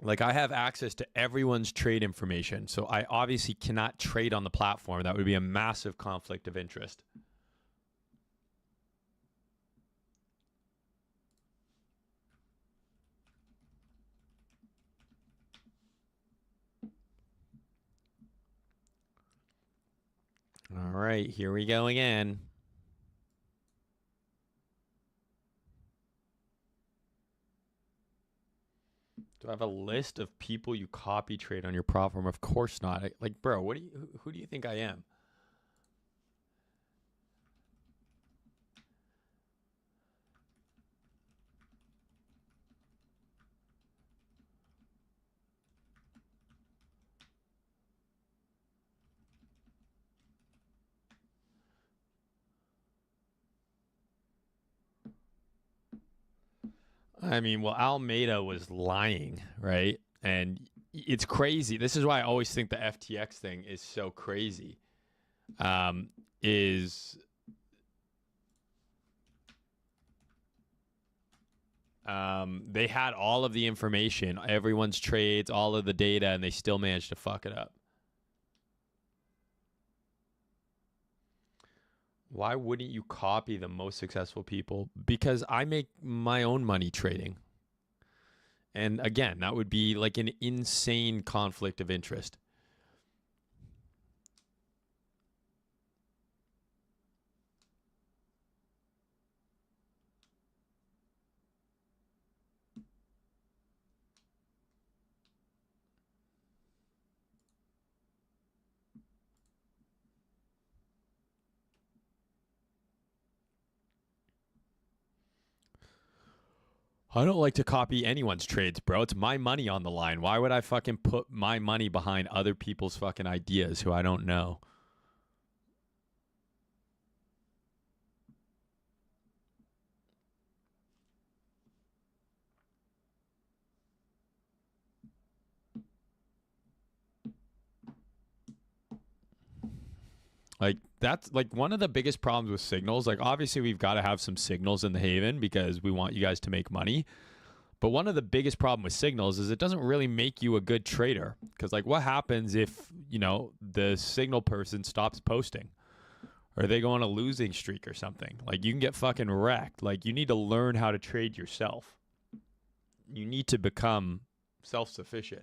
A: Like I have access to everyone's trade information. So I obviously cannot trade on the platform. That would be a massive conflict of interest. All right, here we go again. Do I have a list of people you copy trade on your platform? Of course not. Like, bro, who do you think I am? I mean, well, Almeida was lying, right? And it's crazy. This is why I always think the FTX thing is so crazy. Is they had all of the information, everyone's trades, all of the data, and they still managed to fuck it up. Why wouldn't you copy the most successful people? Because I make my own money trading. And again, that would be like an insane conflict of interest. I don't like to copy anyone's trades, bro. It's my money on the line. Why would I fucking put my money behind other people's fucking ideas who I don't know? Like, that's like one of the biggest problems with signals. Like, obviously, we've got to have some signals in the haven because we want you guys to make money. But one of the biggest problem with signals is it doesn't really make you a good trader. Because, like, what happens if, the signal person stops posting? Or they go on a losing streak or something? Like, you can get fucking wrecked. Like, you need to learn how to trade yourself. You need to become self-sufficient.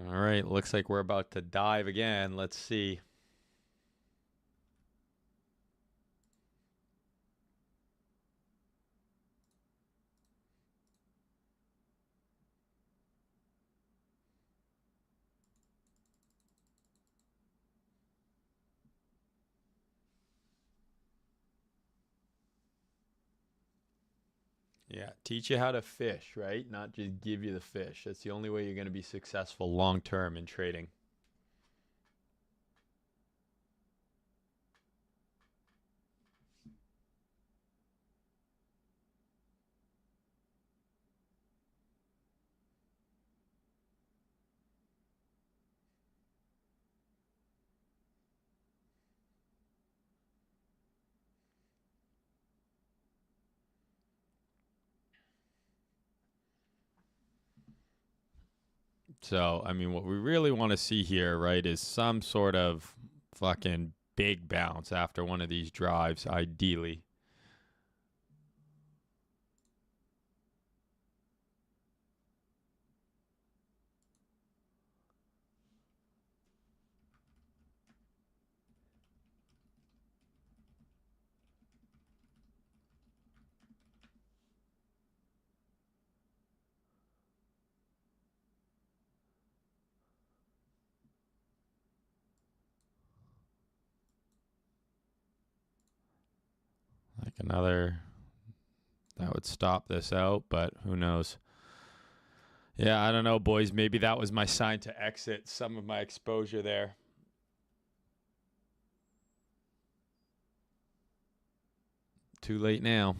A: All right, looks like we're about to dive again. Let's see. Yeah, teach you how to fish, right? Not just give you the fish. That's the only way you're going to be successful long term in trading. So, I mean, what we really want to see here, right, is some sort of fucking big bounce after one of these drives, ideally. Like another, that would stop this out, but who knows? Yeah, I don't know, boys. Maybe that was my sign to exit some of my exposure there. Too late now.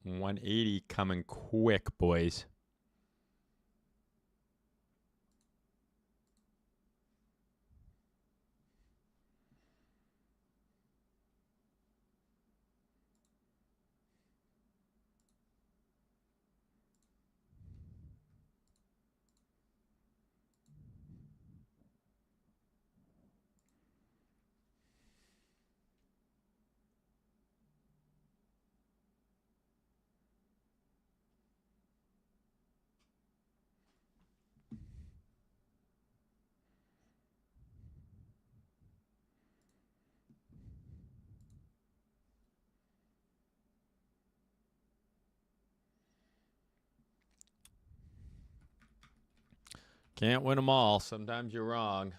A: $180 coming quick, boys. Can't win them all. Sometimes you're wrong.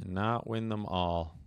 A: Cannot win them all.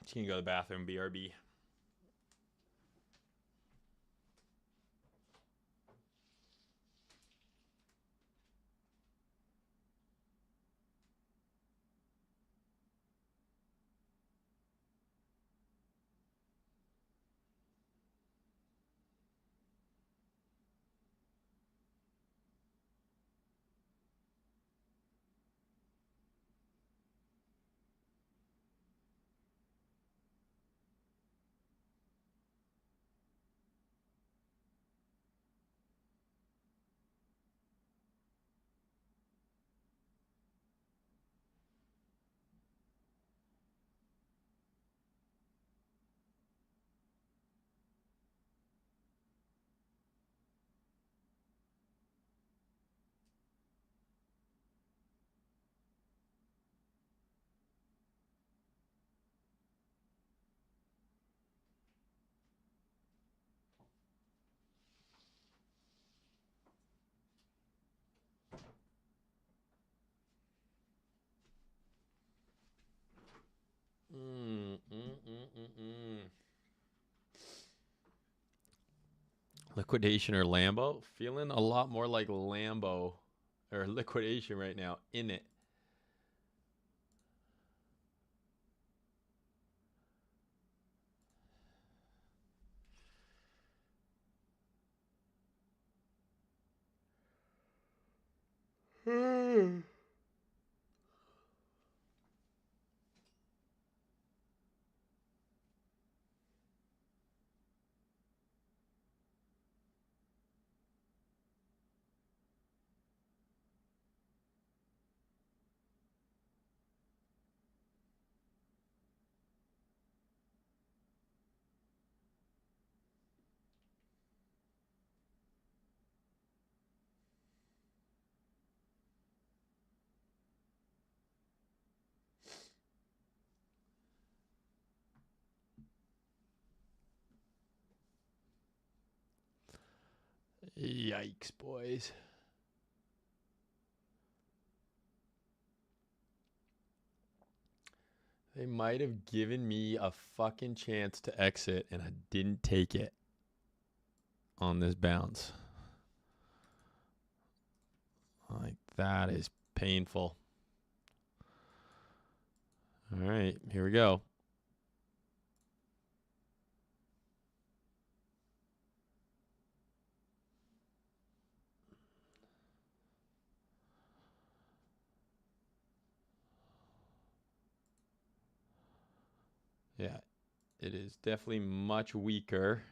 A: Just gonna go to the bathroom, BRB. Liquidation or Lambo? Feeling a lot more like Lambo or Liquidation right now. In it. Yikes, boys. They might have given me a fucking chance to exit, and I didn't take it on this bounce. Like, that is painful. All right, here we go. Yeah, it is definitely much weaker.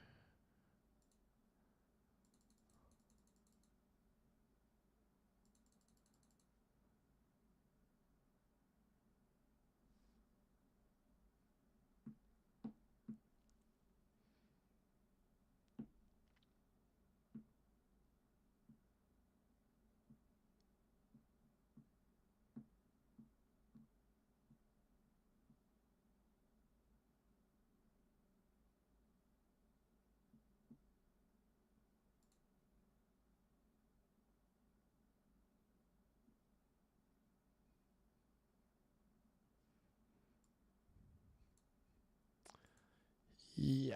A: Yikes.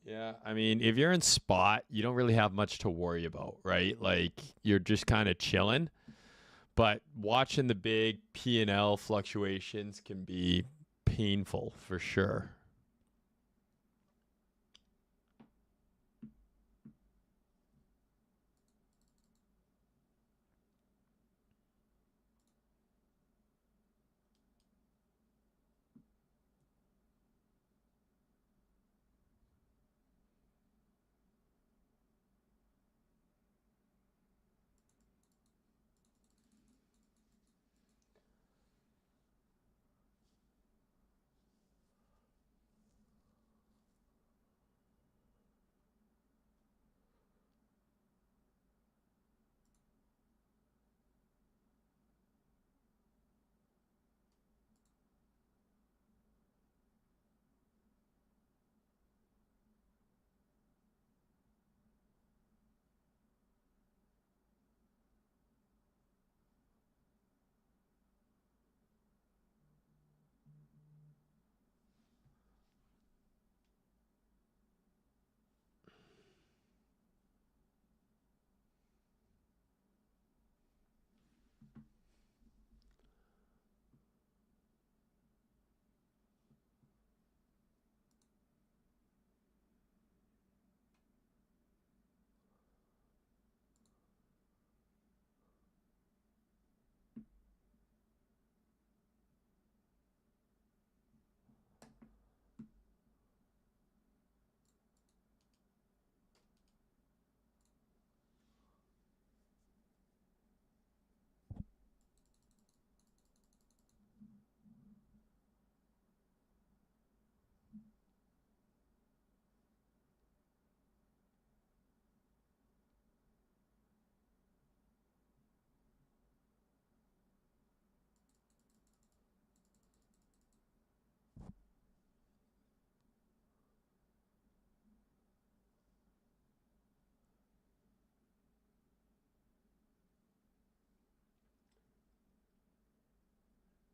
A: Yeah, I mean, if you're in spot, you don't really have much to worry about, right? Like you're just kind of chilling. But watching the big P&L fluctuations can be painful for sure.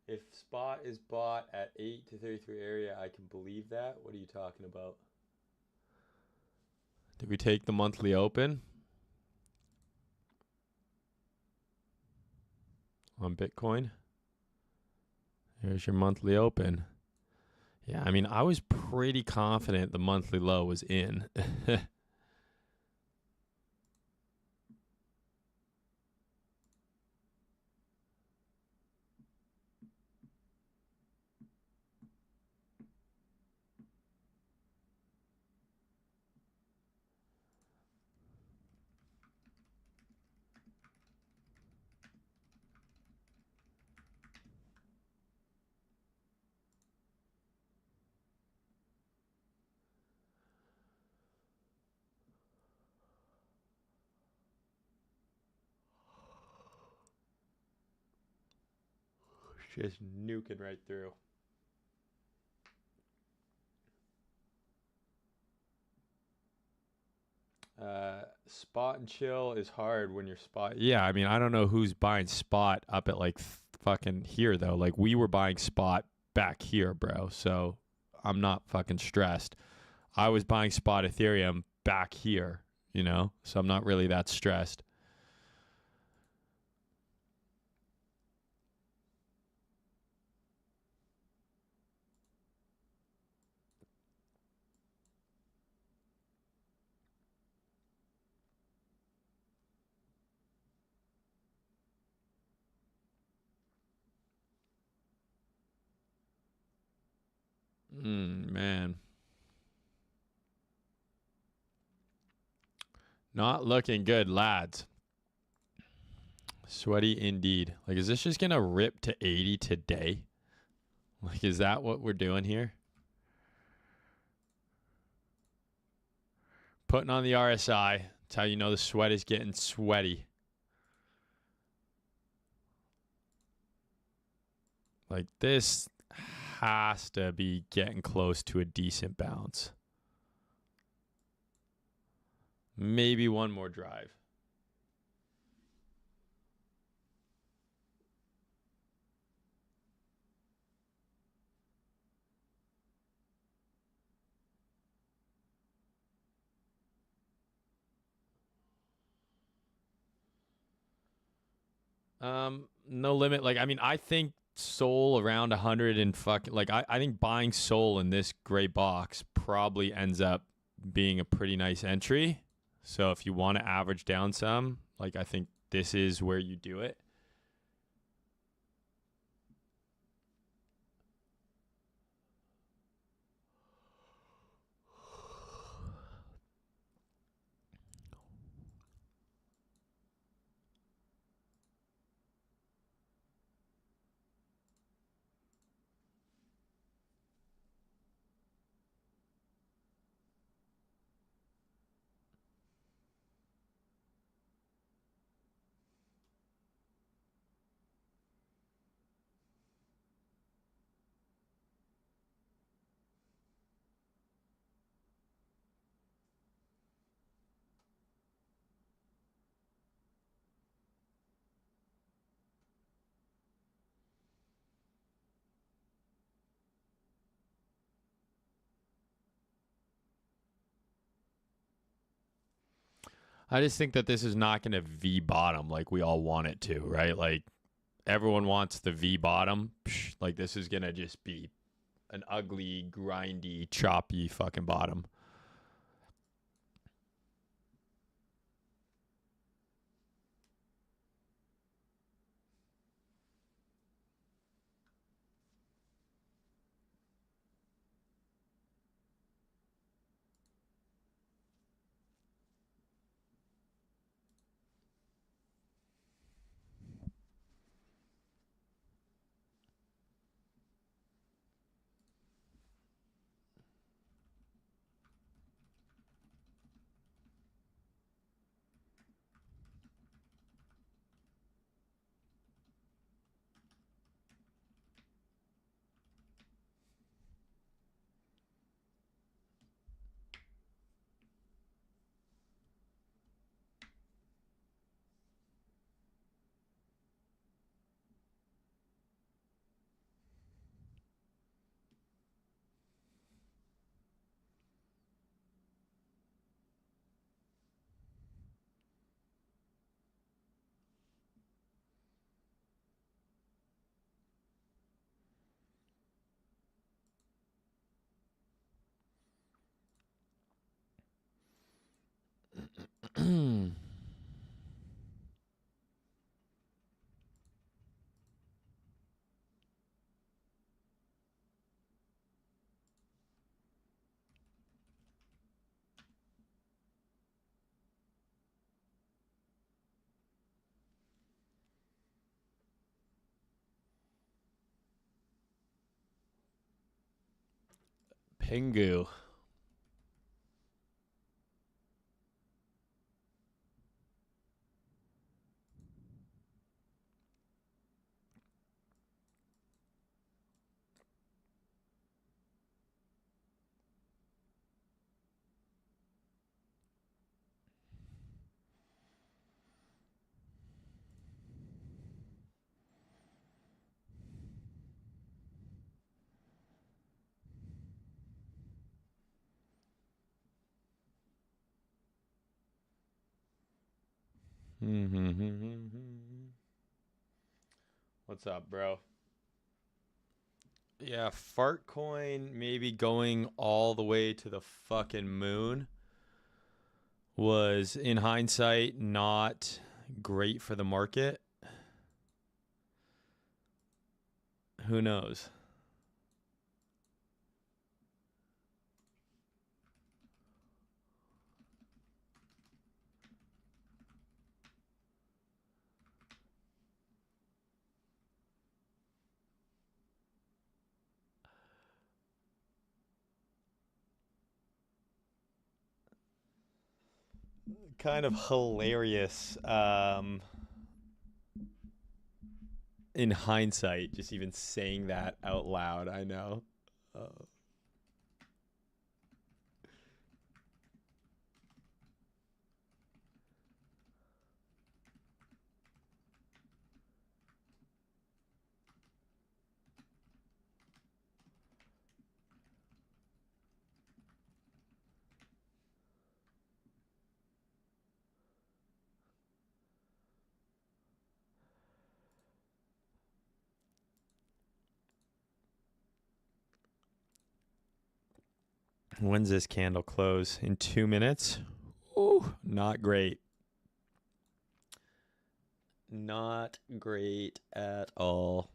A: If spot is bought at 8 to 33 area, I can believe that. What are you talking about? Did we take the monthly open on Bitcoin? Here's your monthly open. Yeah, I mean, I was pretty confident the monthly low was in. Just nuking right through. Spot and chill is hard when you're spot. Yeah, I mean, I don't know who's buying spot up at like fucking here though. Like we were buying spot back here, bro. So I'm not fucking stressed. I was buying spot Ethereum back here, you know? So I'm not really that stressed. Man. Not looking good, lads. Sweaty indeed. Like, is this just going to rip to 80 today? Like, is that what we're doing here? Putting on the RSI. That's how you know the sweat is getting sweaty. Like this, has to be getting close to a decent bounce. Maybe one more drive. No limit. Like, I mean, I think Sol around 100 and I think buying Sol in this gray box probably ends up being a pretty nice entry. So if you want to average down some, like, I think this is where you do it. I just think that this is not going to V bottom like we all want it to, right? Like, everyone wants the V bottom. Like, this is going to just be an ugly, grindy, choppy fucking bottom. Pingu. What's up, bro? Yeah, Fartcoin maybe going all the way to the fucking moon was, in hindsight, not great for the market. Who knows? Kind of hilarious. in hindsight, just even saying that out loud, I know. When's this candle close? In 2 minutes? Ooh, not great. Not great at all.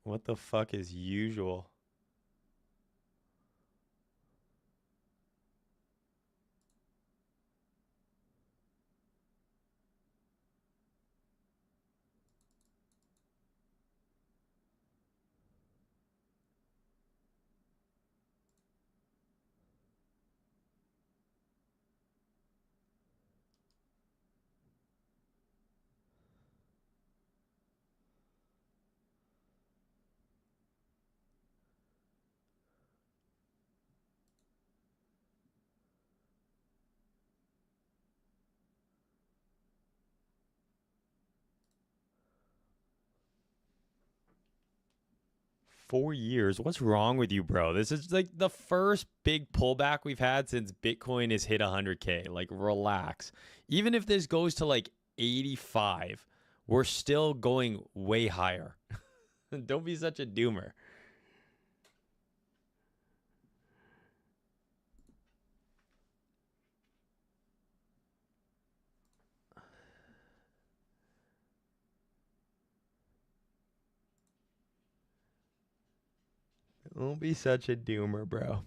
A: What the fuck is usual? $4 years. What's wrong with you, bro? This is like the first big pullback we've had since Bitcoin has hit 100K. Like, relax. Even if this goes to like 85, we're still going way higher. Don't be such a doomer. Don't be such a doomer, bro.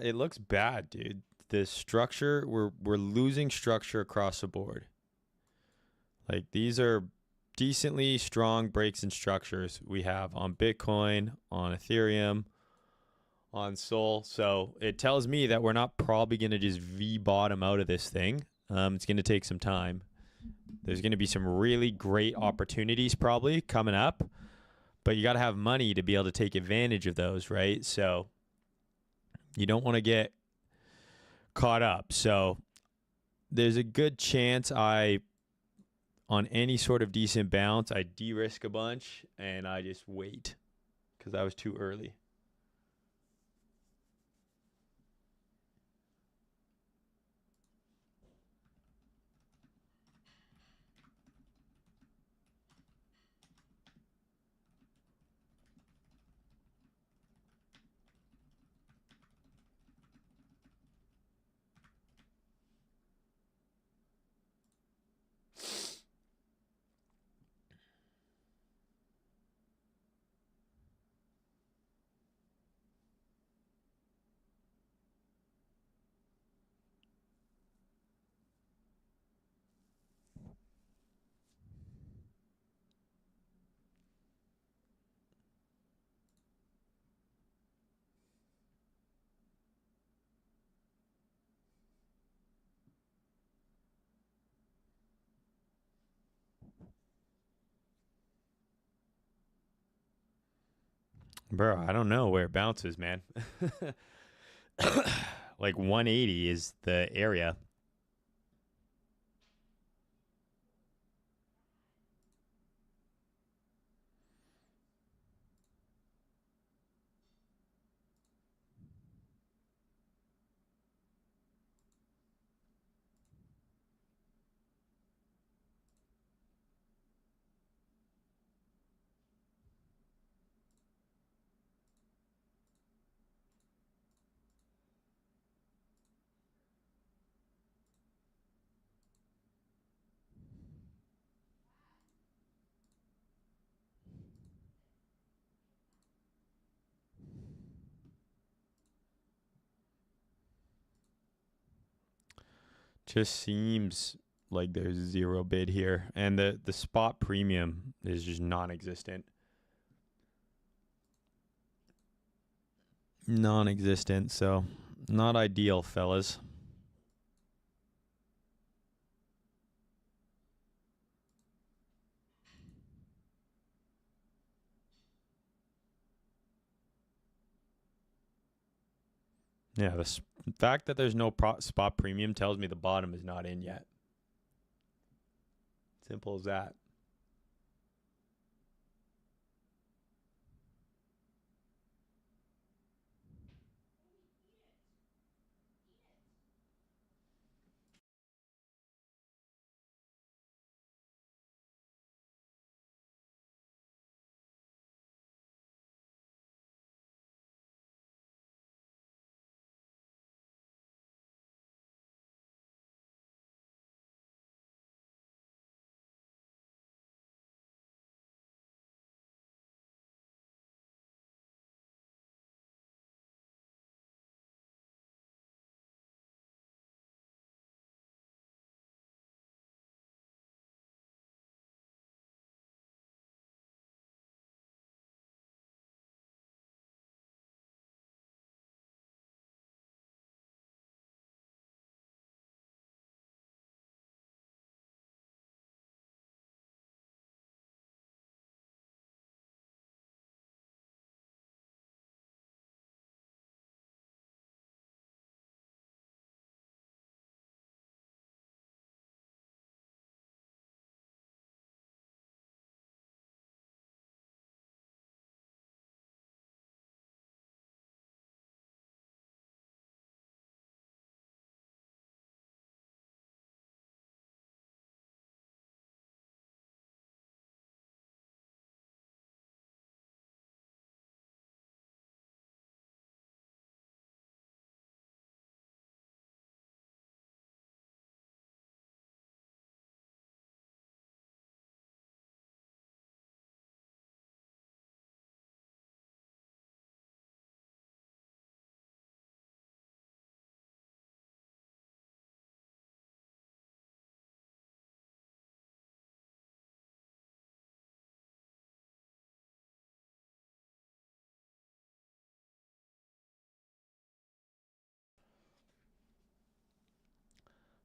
A: It looks bad, dude. The structure, we're losing structure across the board. Like, these are decently strong breaks in structures we have on Bitcoin, on Ethereum, on Sol. So it tells me that we're not probably going to just V-bottom out of this thing. It's going to take some time. There's going to be some really great opportunities probably coming up, but you got to have money to be able to take advantage of those, right? So you don't want to get caught up. So there's a good chance on any sort of decent bounce, I de-risk a bunch and I just wait because I was too early. Bro, I don't know where it bounces, man. Like 180 is the area. Just seems like there's zero bid here. And the spot premium is just non-existent. Non-existent, so not ideal, fellas. Yeah, the fact that there's no spot premium tells me the bottom is not in yet. Simple as that.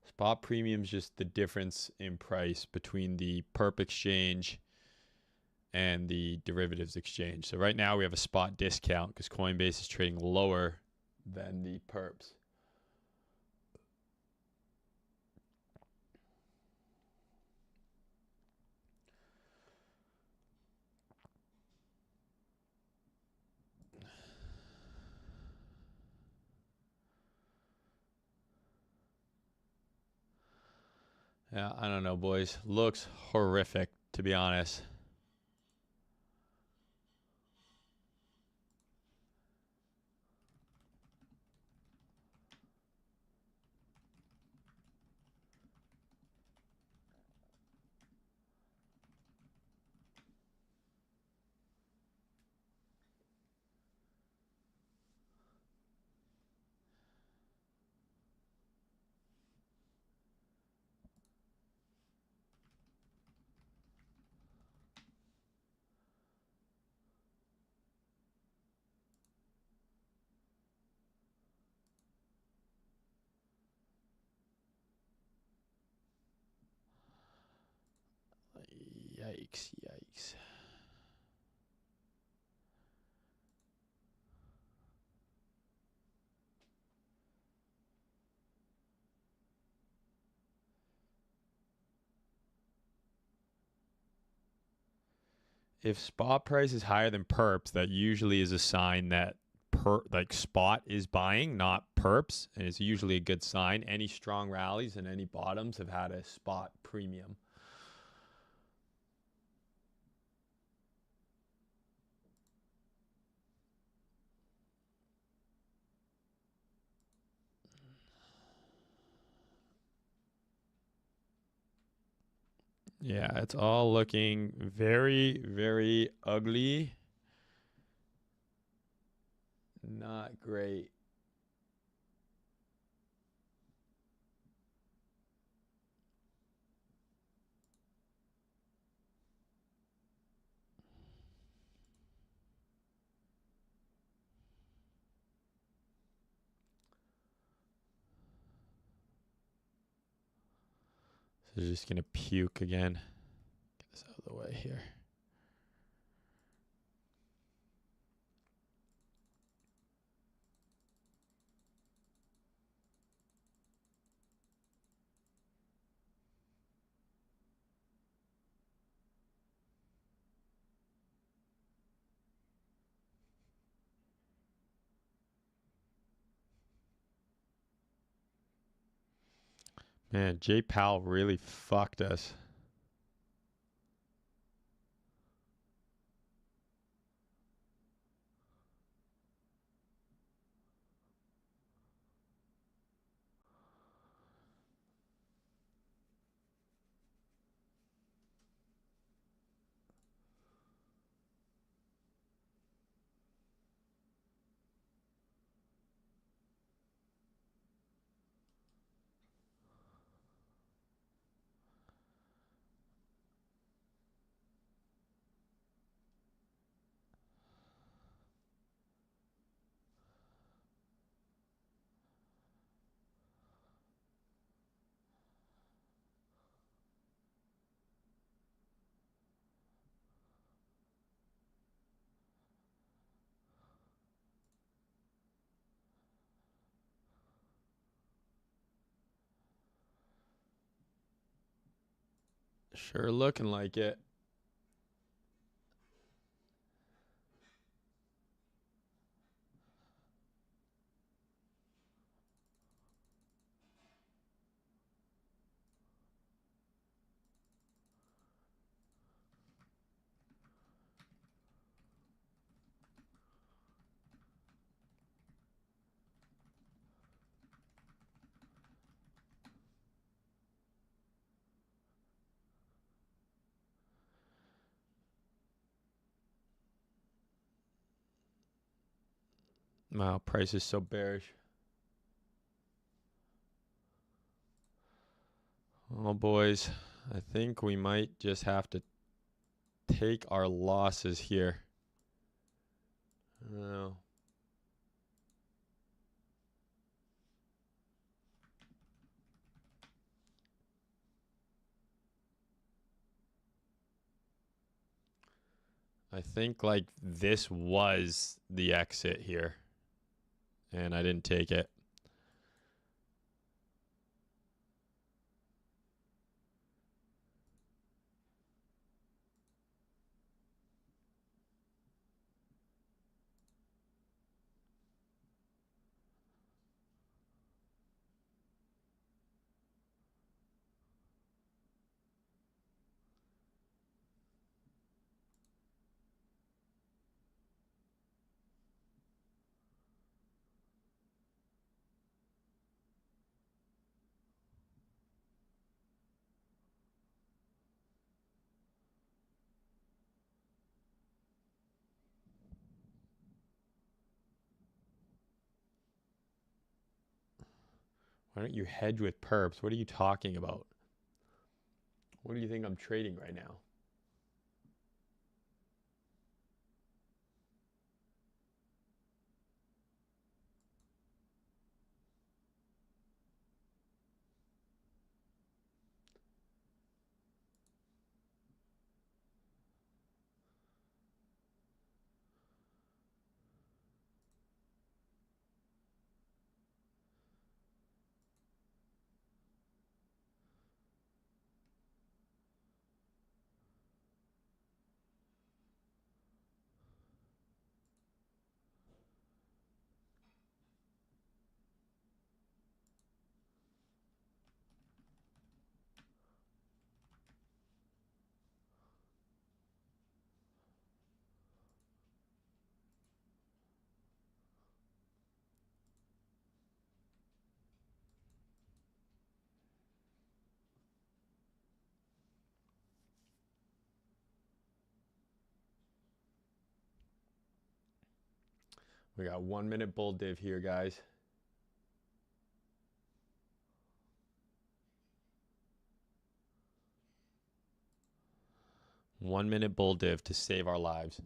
A: Spot premium is just the difference in price between the perp exchange and the derivatives exchange. So right now we have a spot discount because Coinbase is trading lower than the perps. Yeah, I don't know, boys. Looks horrific, to be honest. Yikes, yikes. If spot price is higher than perps, that usually is a sign that spot is buying, not perps, and it's usually a good sign. Any strong rallies and any bottoms have had a spot premium. Yeah, it's all looking very, very ugly. Not great. They're just going to puke again. Get this out of the way here. Man, Jay Powell really fucked us. Sure looking like it. Wow, price is so bearish. Oh, boys, I think we might just have to take our losses here. Oh. I think like this was the exit here, and I didn't take it. Why don't you hedge with perps? What are you talking about? What do you think I'm trading right now? We got 1 minute bull div here, guys. One minute bull div to save our lives.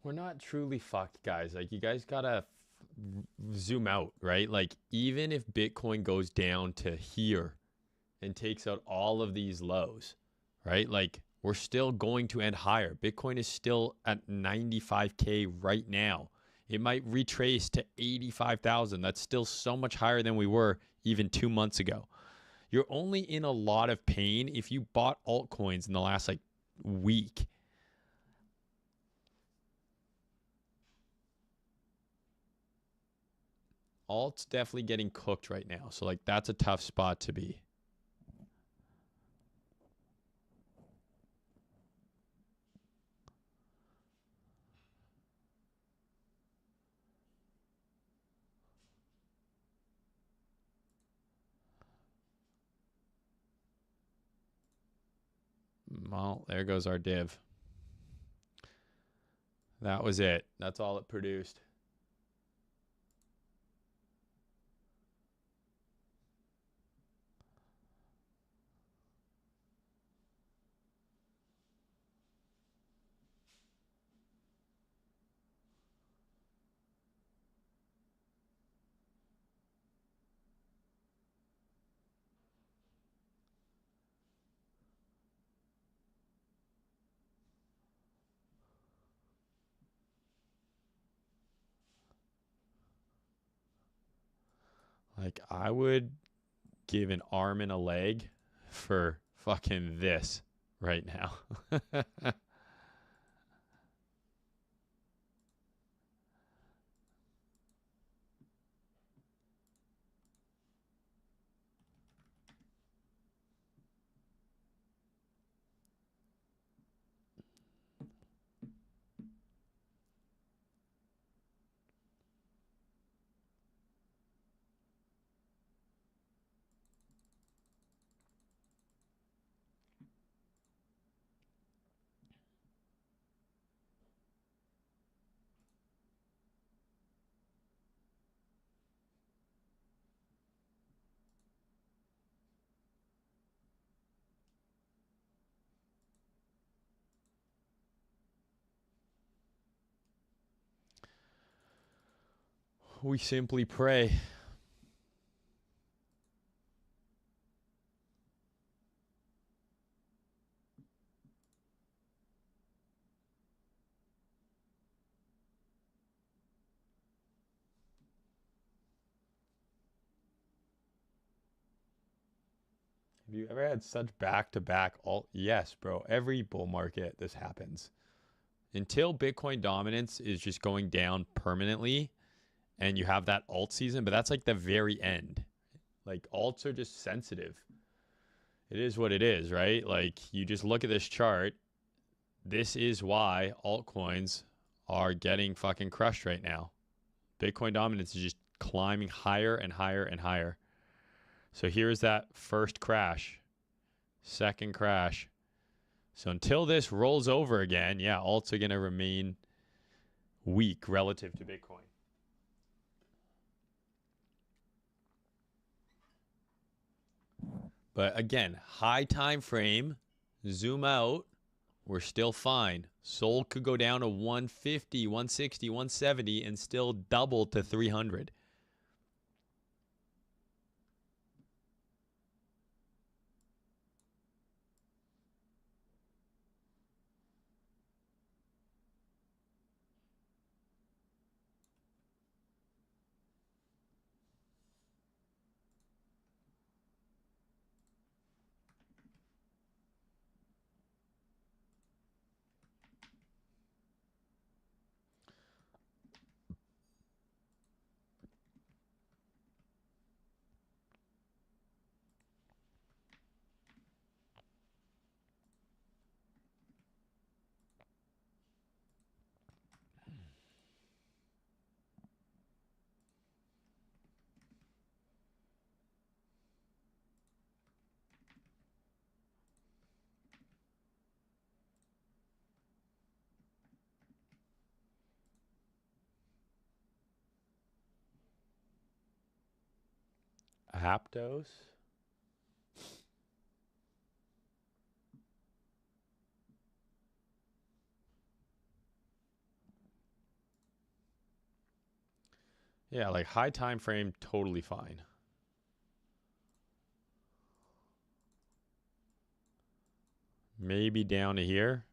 A: we're not truly fucked, guys. Like, you guys gotta zoom out, right? Like, even if Bitcoin goes down to here and takes out all of these lows, right? Like, we're still going to end higher. Bitcoin is still at 95K right now. It might retrace to 85,000. That's still so much higher than we were even 2 months ago. You're only in a lot of pain if you bought altcoins in the last like week. Alt's definitely getting cooked right now. So like that's a tough spot to be. Well, there goes our div. That was it. That's all it produced. Like, I would give an arm and a leg for fucking this right now. We simply pray. Have you ever had such back-to-back alt? Yes, bro. Every bull market, this happens. Until Bitcoin dominance is just going down permanently and you have that alt season, but that's like the very end. Like, alts are just sensitive. It is what it is, right? Like, you just look at this chart. This is why altcoins are getting fucking crushed right now. Bitcoin dominance is just climbing higher and higher and higher. So here's that first crash, second crash. So until this rolls over again, yeah, alts are going to remain weak relative to Bitcoin. But again, high time frame, zoom out, we're still fine. Sol could go down to 150, 160, 170 and still double to 300. Aptos. Yeah, like high time frame, totally fine. Maybe down to here.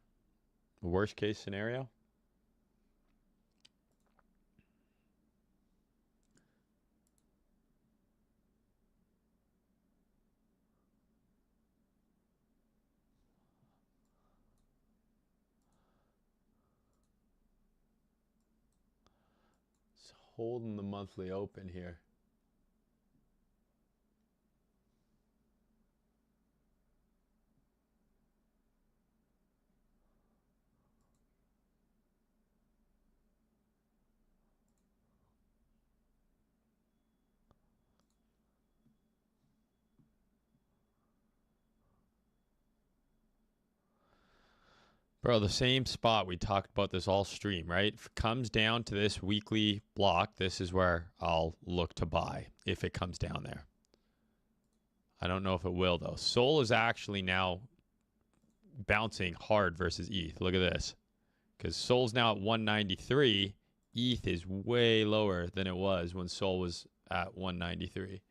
A: Worst case scenario. It's holding the monthly open here. Bro, the same spot. We talked about this all stream, right? If it comes down to this weekly block, this is where I'll look to buy if it comes down there. I don't know if it will, though. Sol is actually now bouncing hard versus ETH. Look at this. Because Sol's now at 193. ETH is way lower than it was when Sol was at 193.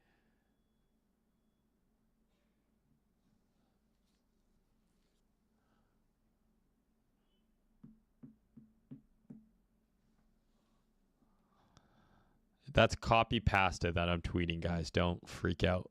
A: That's copy pasta that I'm tweeting, guys. Don't freak out.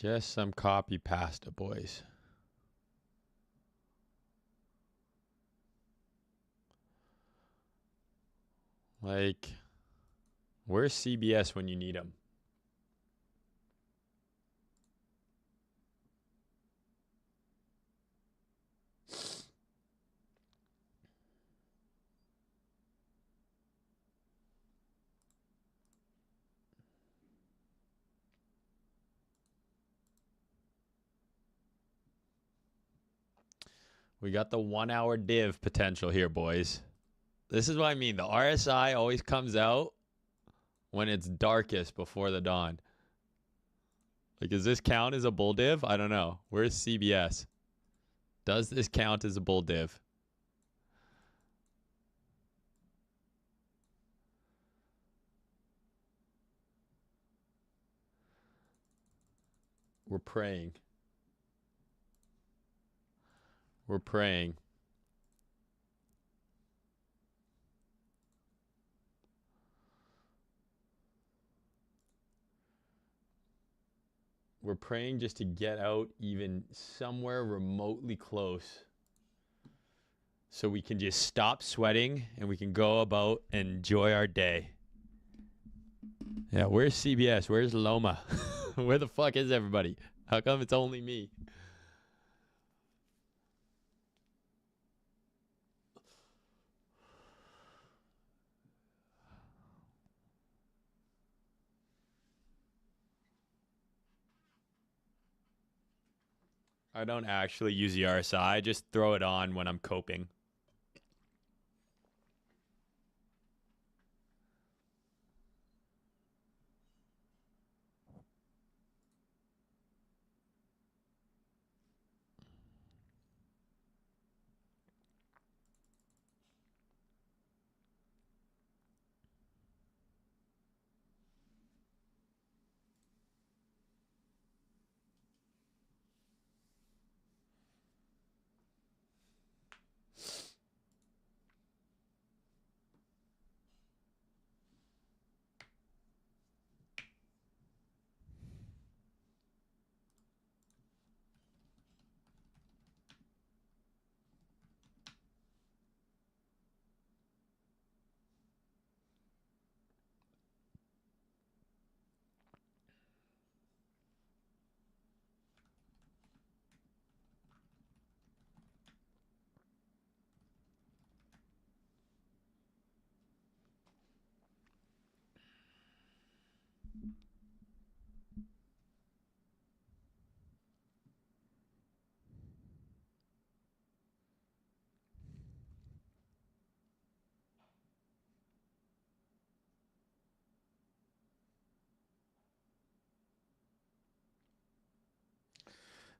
A: Just some copy pasta, boys. Like, where's CBS when you need them? We got the 1 hour div potential here, boys. This is what I mean. The RSI always comes out when it's darkest before the dawn. Like, does this count as a bull div? I don't know. Where's CBS? Does this count as a bull div? We're praying. We're praying. We're praying just to get out even somewhere remotely close so we can just stop sweating and we can go about and enjoy our day. Yeah, where's CBS? Where's Loma? Where the fuck is everybody? How come it's only me? I don't actually use the RSI. I just throw it on when I'm coping.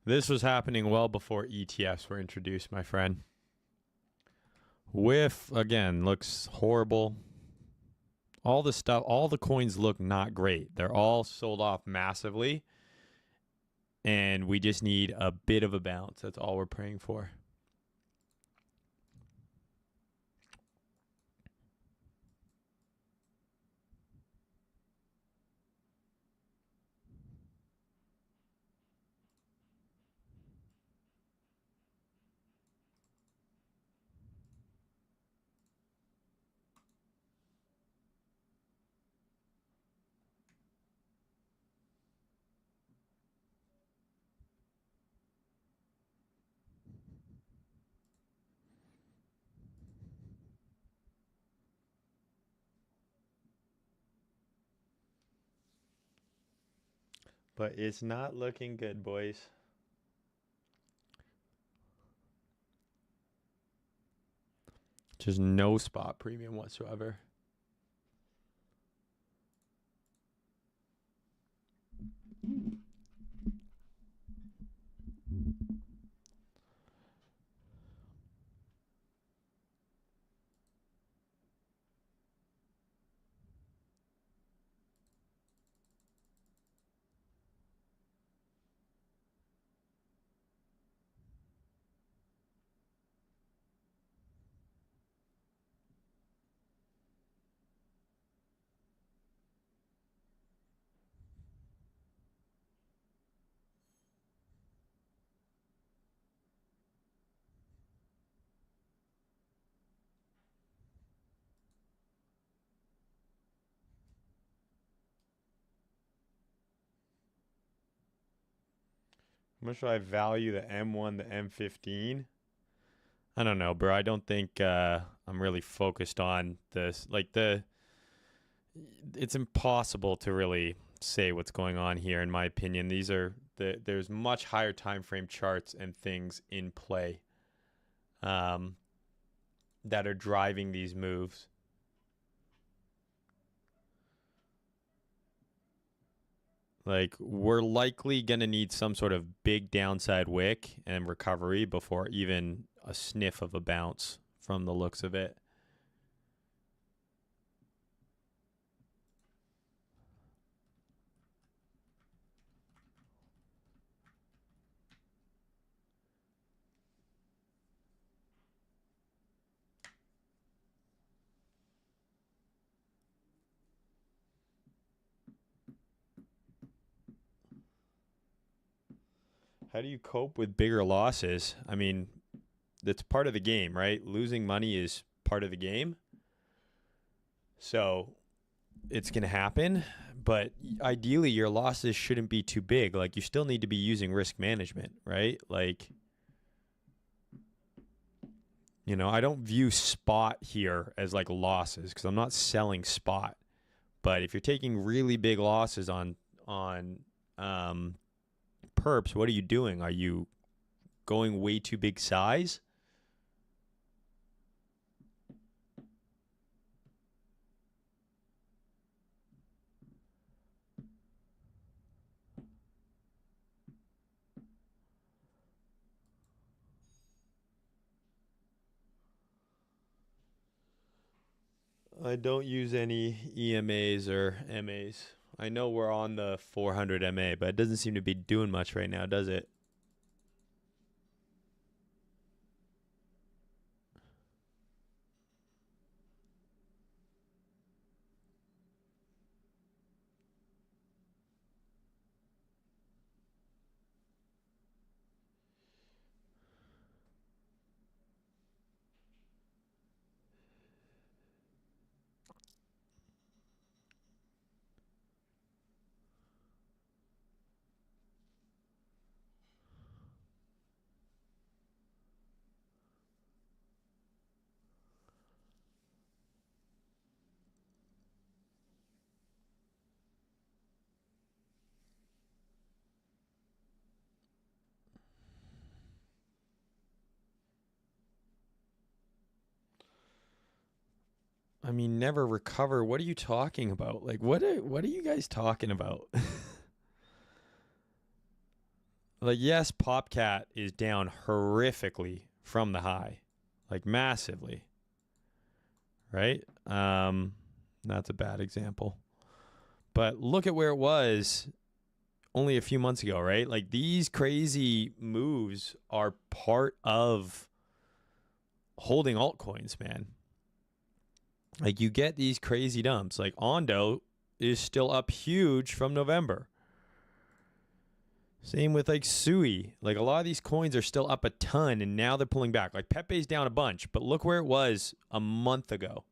A: This was happening well before ETFs were introduced, my friend. Whiff, again, looks horrible. All the stuff, all the coins look not great. They're all sold off massively. And we just need a bit of a bounce. That's all we're praying for. But it's not looking good, boys. Just no spot premium whatsoever. How much do I value the M1, the M15? I don't know, bro. I don't think I'm really focused on this. Like it's impossible to really say what's going on here, in my opinion. These are there's much higher time frame charts and things in play that are driving these moves. Like, we're likely going to need some sort of big downside wick and recovery before even a sniff of a bounce from the looks of it. How do you cope with bigger losses? I mean, that's part of the game, right? Losing money is part of the game. So it's going to happen. But ideally, your losses shouldn't be too big. Like, you still need to be using risk management, right? Like, you know, I don't view spot here as like losses because I'm not selling spot. But if you're taking really big losses on perps, what are you doing? Are you going way too big size? I don't use any EMAs or MAs. I know we're on the 400 MA, but it doesn't seem to be doing much right now, does it? I mean, never recover. What are you talking about? Like, what are you guys talking about? Like, yes, Popcat is down horrifically from the high, like massively, right? That's a bad example. But look at where it was only a few months ago, right? Like, these crazy moves are part of holding altcoins, man. Like, you get these crazy dumps. Like, Ondo is still up huge from November. Same with like Sui. Like, a lot of these coins are still up a ton and now they're pulling back. Like, Pepe's down a bunch, but look where it was a month ago.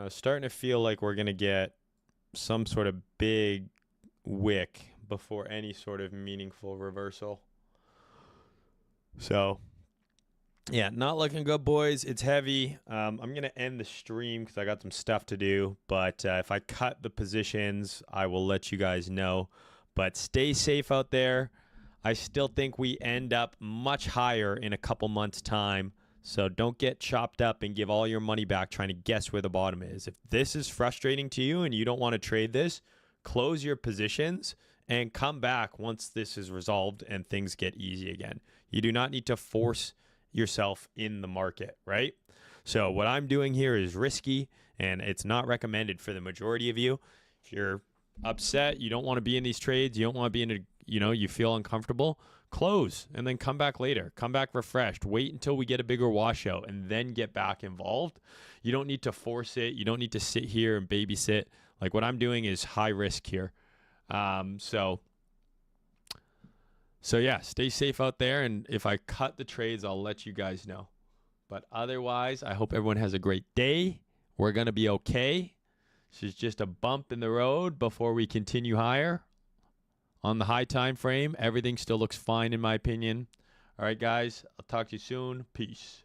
A: Starting to feel like we're going to get some sort of big wick before any sort of meaningful reversal. So, yeah, not looking good, boys. It's heavy. I'm going to end the stream because I got some stuff to do. But if I cut the positions, I will let you guys know. But stay safe out there. I still think we end up much higher in a couple months' time. So don't get chopped up and give all your money back trying to guess where the bottom is. If this is frustrating to you and you don't want to trade this, close your positions and come back once this is resolved and things get easy again. You do not need to force yourself in the market, right? So what I'm doing here is risky and it's not recommended for the majority of you. If you're upset, you don't want to be in these trades, you don't want to be in a, you feel uncomfortable, close and then come back later. Come back refreshed. Wait until we get a bigger washout and then get back involved. You don't need to force it. You don't need to sit here and babysit. Like, what I'm doing is high risk here. So yeah, stay safe out there. And if I cut the trades, I'll let you guys know. But otherwise, I hope everyone has a great day. We're going to be okay. This is just a bump in the road before we continue higher. On the high time frame, everything still looks fine in my opinion. All right, guys, I'll talk to you soon. Peace.